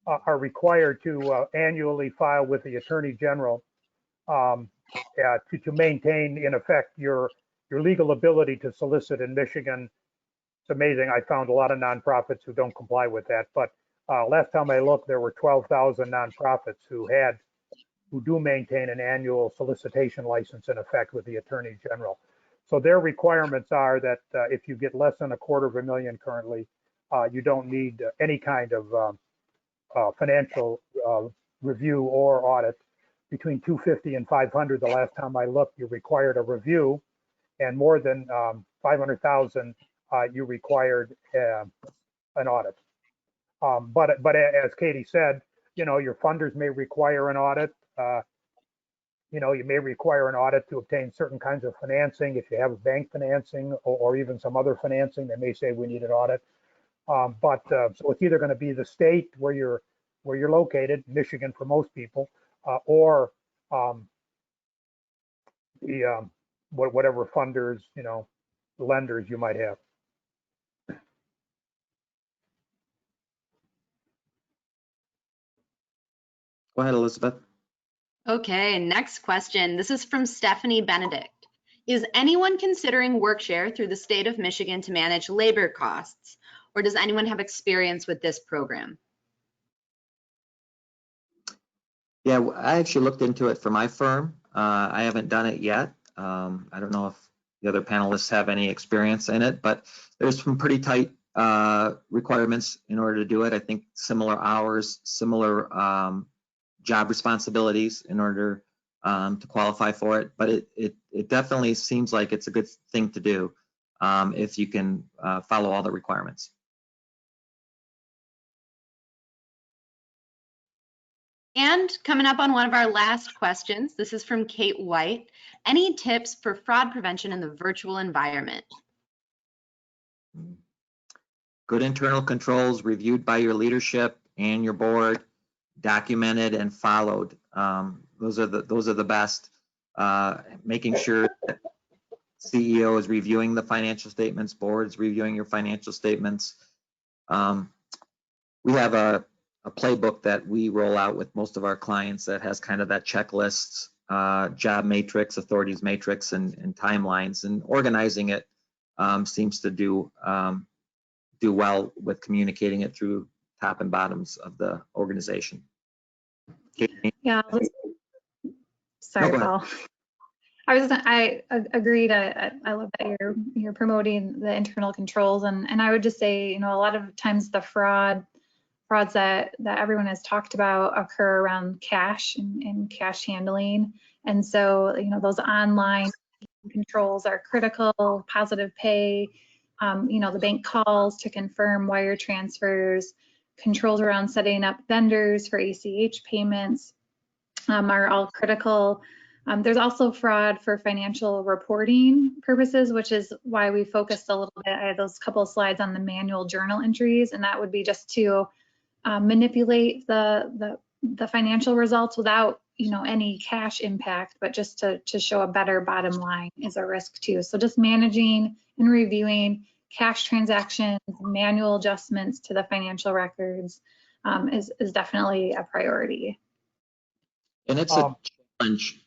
are required to annually file with the Attorney General to maintain, in effect, your legal ability to solicit in Michigan. It's amazing. I found a lot of nonprofits who don't comply with that. But last time I looked, there were 12,000 nonprofits who do maintain an annual solicitation license in effect with the Attorney General. So their requirements are that if you get less than $250,000 currently, you don't need any kind of financial review or audit. Between 250 and 500, the last time I looked, you required a review, and more than 500,000, you required an audit. But as Katie said, your funders may require an audit. You may require an audit to obtain certain kinds of financing. If you have bank financing or even some other financing, they may say we need an audit. So it's either going to be the state where you're located, Michigan for most people, or whatever funders, lenders you might have. Go ahead, Elizabeth. Okay, next question. This is from Stephanie Benedict. Is anyone considering Workshare through the state of Michigan to manage labor costs, or does anyone have experience with this program? Yeah, I actually looked into it for my firm. I haven't done it yet. I don't know if the other panelists have any experience in it, but there's some pretty tight requirements in order to do it. I think similar hours, similar job responsibilities in order to qualify for it. But it definitely seems like it's a good thing to do if you can follow all the requirements. And coming up on one of our last questions, this is from Kate White. Any tips for fraud prevention in the virtual environment? Good internal controls reviewed by your leadership and your board, documented and followed. Those are the best. Making sure that CEO is reviewing the financial statements, board is reviewing your financial statements. We have a playbook that we roll out with most of our clients that has kind of that checklists, job matrix, authorities matrix, and timelines, and organizing it seems to do well with communicating it through top and bottoms of the organization. Yeah. Sorry, Paul. I agreed. I love that you're promoting the internal controls, and I would just say, a lot of times the frauds that everyone has talked about occur around cash and cash handling, and so those online controls are critical. Positive pay, the bank calls to confirm wire transfers, controls around setting up vendors for ACH payments are all critical. There's also fraud for financial reporting purposes, which is why we focused a little bit. I had those couple of slides on the manual journal entries, and that would be just to manipulate the financial results without any cash impact, but just to show a better bottom line is a risk too. So just managing and reviewing cash transactions, manual adjustments to the financial records is definitely a priority. And it's a challenge.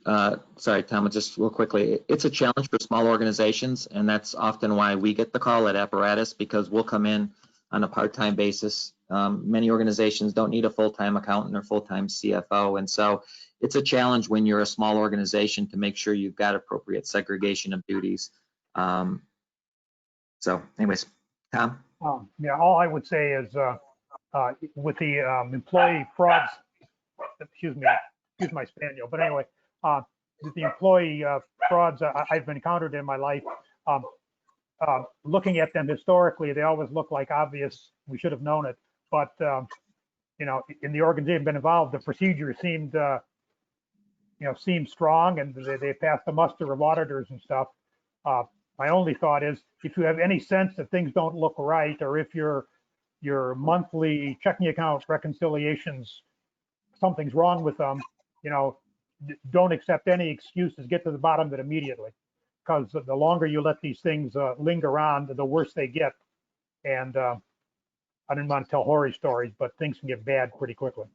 Sorry, Tom, just real quickly. It's a challenge for small organizations, and that's often why we get the call at Apparatus, because we'll come in on a part-time basis. Many organizations don't need a full-time accountant or full-time CFO, and so it's a challenge when you're a small organization to make sure you've got appropriate segregation of duties. So anyways, Tom? Yeah, all I would say is with the employee frauds, excuse my spaniel, but anyway, the employee frauds I've encountered in my life, looking at them historically, they always look like obvious, we should have known it, but in the organization been involved, the procedure seemed seemed strong, and they passed the muster of auditors and stuff. My only thought is, if you have any sense that things don't look right, or if your monthly checking account reconciliations, something's wrong with them, don't accept any excuses. Get to the bottom of it immediately, because the longer you let these things linger on, the worse they get. And I didn't want to tell horror stories, but things can get bad pretty quickly.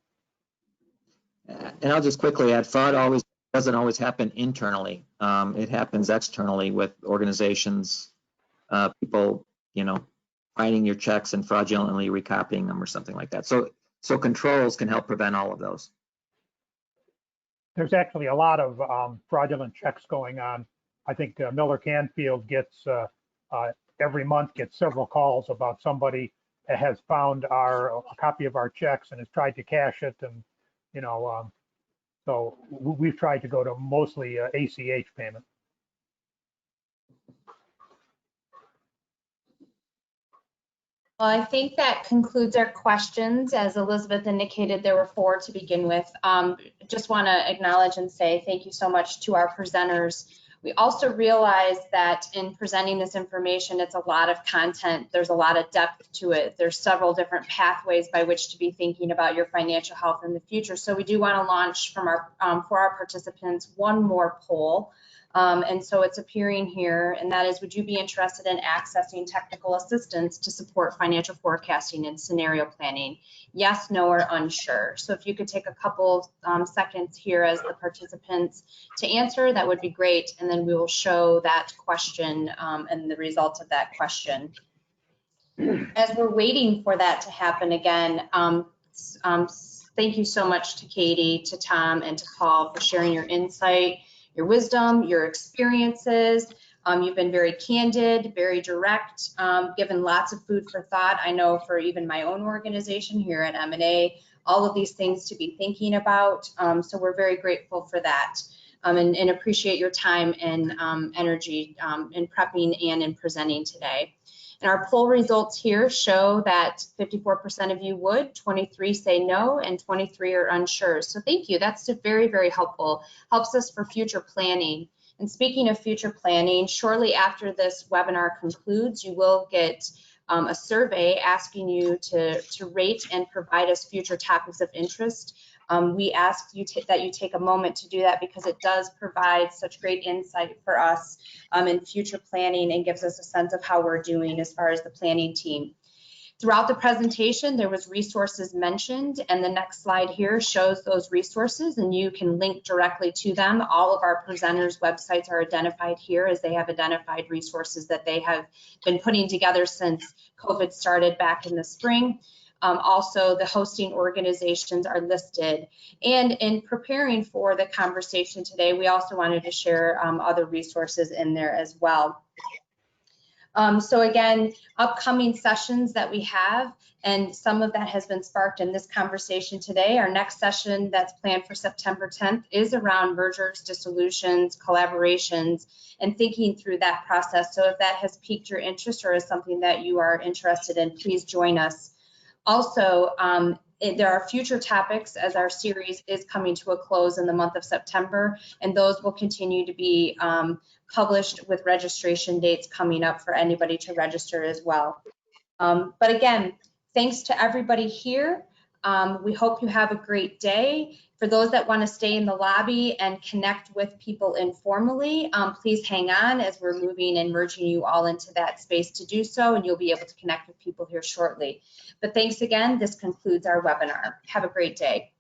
And I'll just quickly add, fraud doesn't always happen internally. It happens externally with organizations, people, finding your checks and fraudulently recopying them or something like that. So controls can help prevent all of those. There's actually a lot of fraudulent checks going on. I think Miller Canfield gets every month gets several calls about somebody that has found a copy of our checks and has tried to cash it, and so we've tried to go to mostly ACH payment. Well, I think that concludes our questions. As Elizabeth indicated, there were 4 to begin with. Just want to acknowledge and say thank you so much to our presenters. We also realize that in presenting this information, it's a lot of content. There's a lot of depth to it. There's several different pathways by which to be thinking about your financial health in the future. So we do want to launch from for our participants one more poll. And so it's appearing here, and that is, would you be interested in accessing technical assistance to support financial forecasting and scenario planning? Yes, no, or unsure. So if you could take a couple seconds here as the participants to answer, that would be great. And then we will show that question and the results of that question. As we're waiting for that to happen again, thank you so much to Katie, to Tom, and to Paul for sharing your insight, your wisdom, your experiences. You've been very candid, very direct, given lots of food for thought. I know for even my own organization here at M&A, all of these things to be thinking about. So we're very grateful for that, and appreciate your time and energy in prepping and in presenting today. And our poll results here show that 54% of you would, 23 say no, and 23 are unsure. So thank you. That's very, very helpful. Helps us for future planning. And speaking of future planning, shortly after this webinar concludes, you will get a survey asking you to rate and provide us future topics of interest. We ask you that you take a moment to do that, because it does provide such great insight for us in future planning, and gives us a sense of how we're doing as far as the planning team. Throughout the presentation, there was resources mentioned, and the next slide here shows those resources, and you can link directly to them. All of our presenters' websites are identified here, as they have identified resources that they have been putting together since COVID started back in the spring. Also, the hosting organizations are listed. And in preparing for the conversation today, we also wanted to share other resources in there as well. So again, upcoming sessions that we have, and some of that has been sparked in this conversation today. Our next session that's planned for September 10th is around mergers, dissolutions, collaborations, and thinking through that process. So if that has piqued your interest or is something that you are interested in, please join us. Also, there are future topics as our series is coming to a close in the month of September, and those will continue to be published with registration dates coming up for anybody to register as well. But again, thanks to everybody here. We hope you have a great day. For those that want to stay in the lobby and connect with people informally, please hang on as we're moving and merging you all into that space to do so, and you'll be able to connect with people here shortly. But thanks again. This concludes our webinar. Have a great day.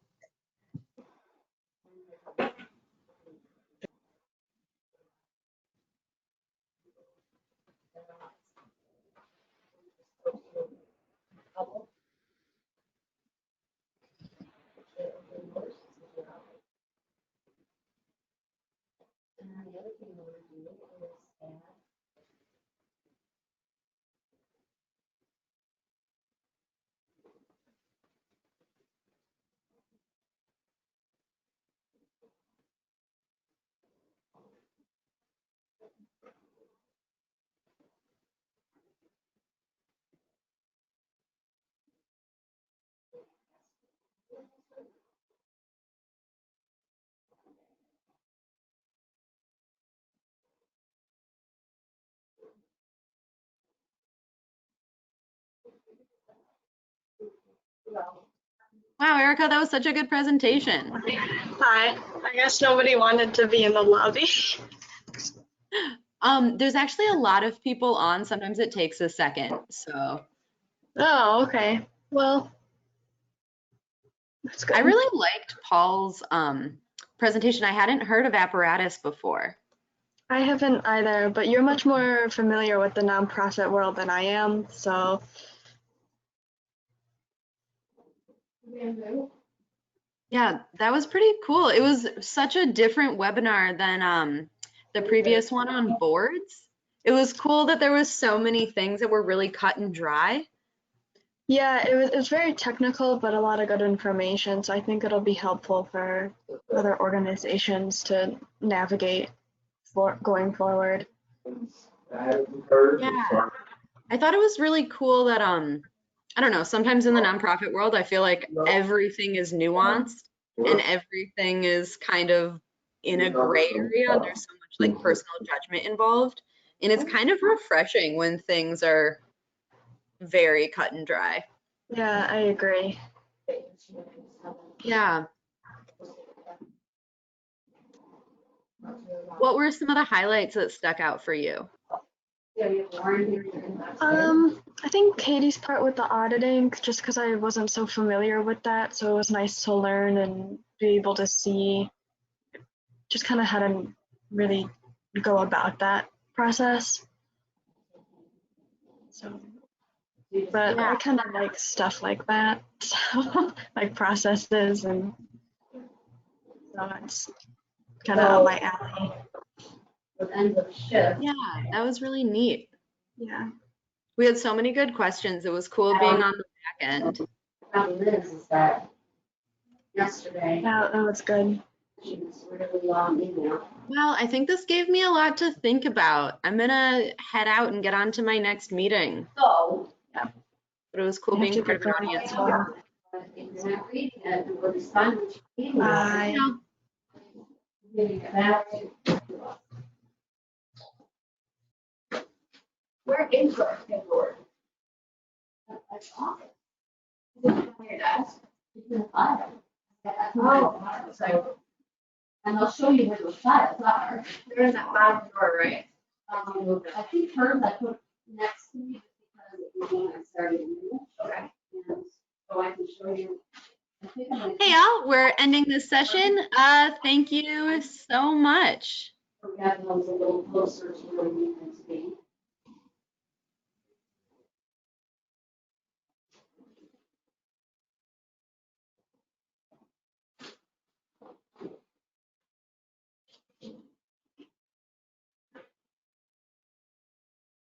Wow, Erica, that was such a good presentation. Hi. I guess nobody wanted to be in the lobby. There's actually a lot of people on. Sometimes it takes a second. So Oh, okay. Well, that's good. I really liked Paul's presentation. I hadn't heard of apparatus before. I haven't either, but you're much more familiar with the nonprofit world than I am, so. Yeah, that was pretty cool. It was such a different webinar than the previous one on boards. It was cool that there was so many things that were really cut and dry. Yeah, it was very technical, but a lot of good information, so I think it'll be helpful for other organizations to navigate going forward. Yeah, I thought it was really cool that I don't know, sometimes in the nonprofit world, I feel like everything is nuanced and everything is kind of in a gray area and there's so much like personal judgment involved. And it's kind of refreshing when things are very cut and dry. Yeah, I agree. Yeah. What were some of the highlights that stuck out for you? I think Katie's part with the auditing, just because I wasn't so familiar with that, so it was nice to learn and be able to see just kind of how to really go about that process. So, but Yeah. I kind of like stuff like that, so, like processes, and so it's kind of up my alley. Yeah, that was really neat. Yeah. We had so many good questions. It was cool being on the back end. Problem is that yesterday, Yeah, that was good. she was really long email. Well, I think this gave me a lot to think about. I'm gonna head out and get on to my next meeting. So, But it was cool I have being to part of get an going audience. as well. if you're not reading it, it will respond to your email. Bye. Getting it back to- Where is your paperwork? That's awesome. Is it on your desk? It's in a file. Oh, so. And I'll show you where those files are. They're in that bottom drawer, right? I think hers I put next to me because it was when I started in English. Okay. And so I can show you. I think I'm gonna- Hey, y'all, we're ending this session. Thank you so much. Forget those a little closer to where we need them to be.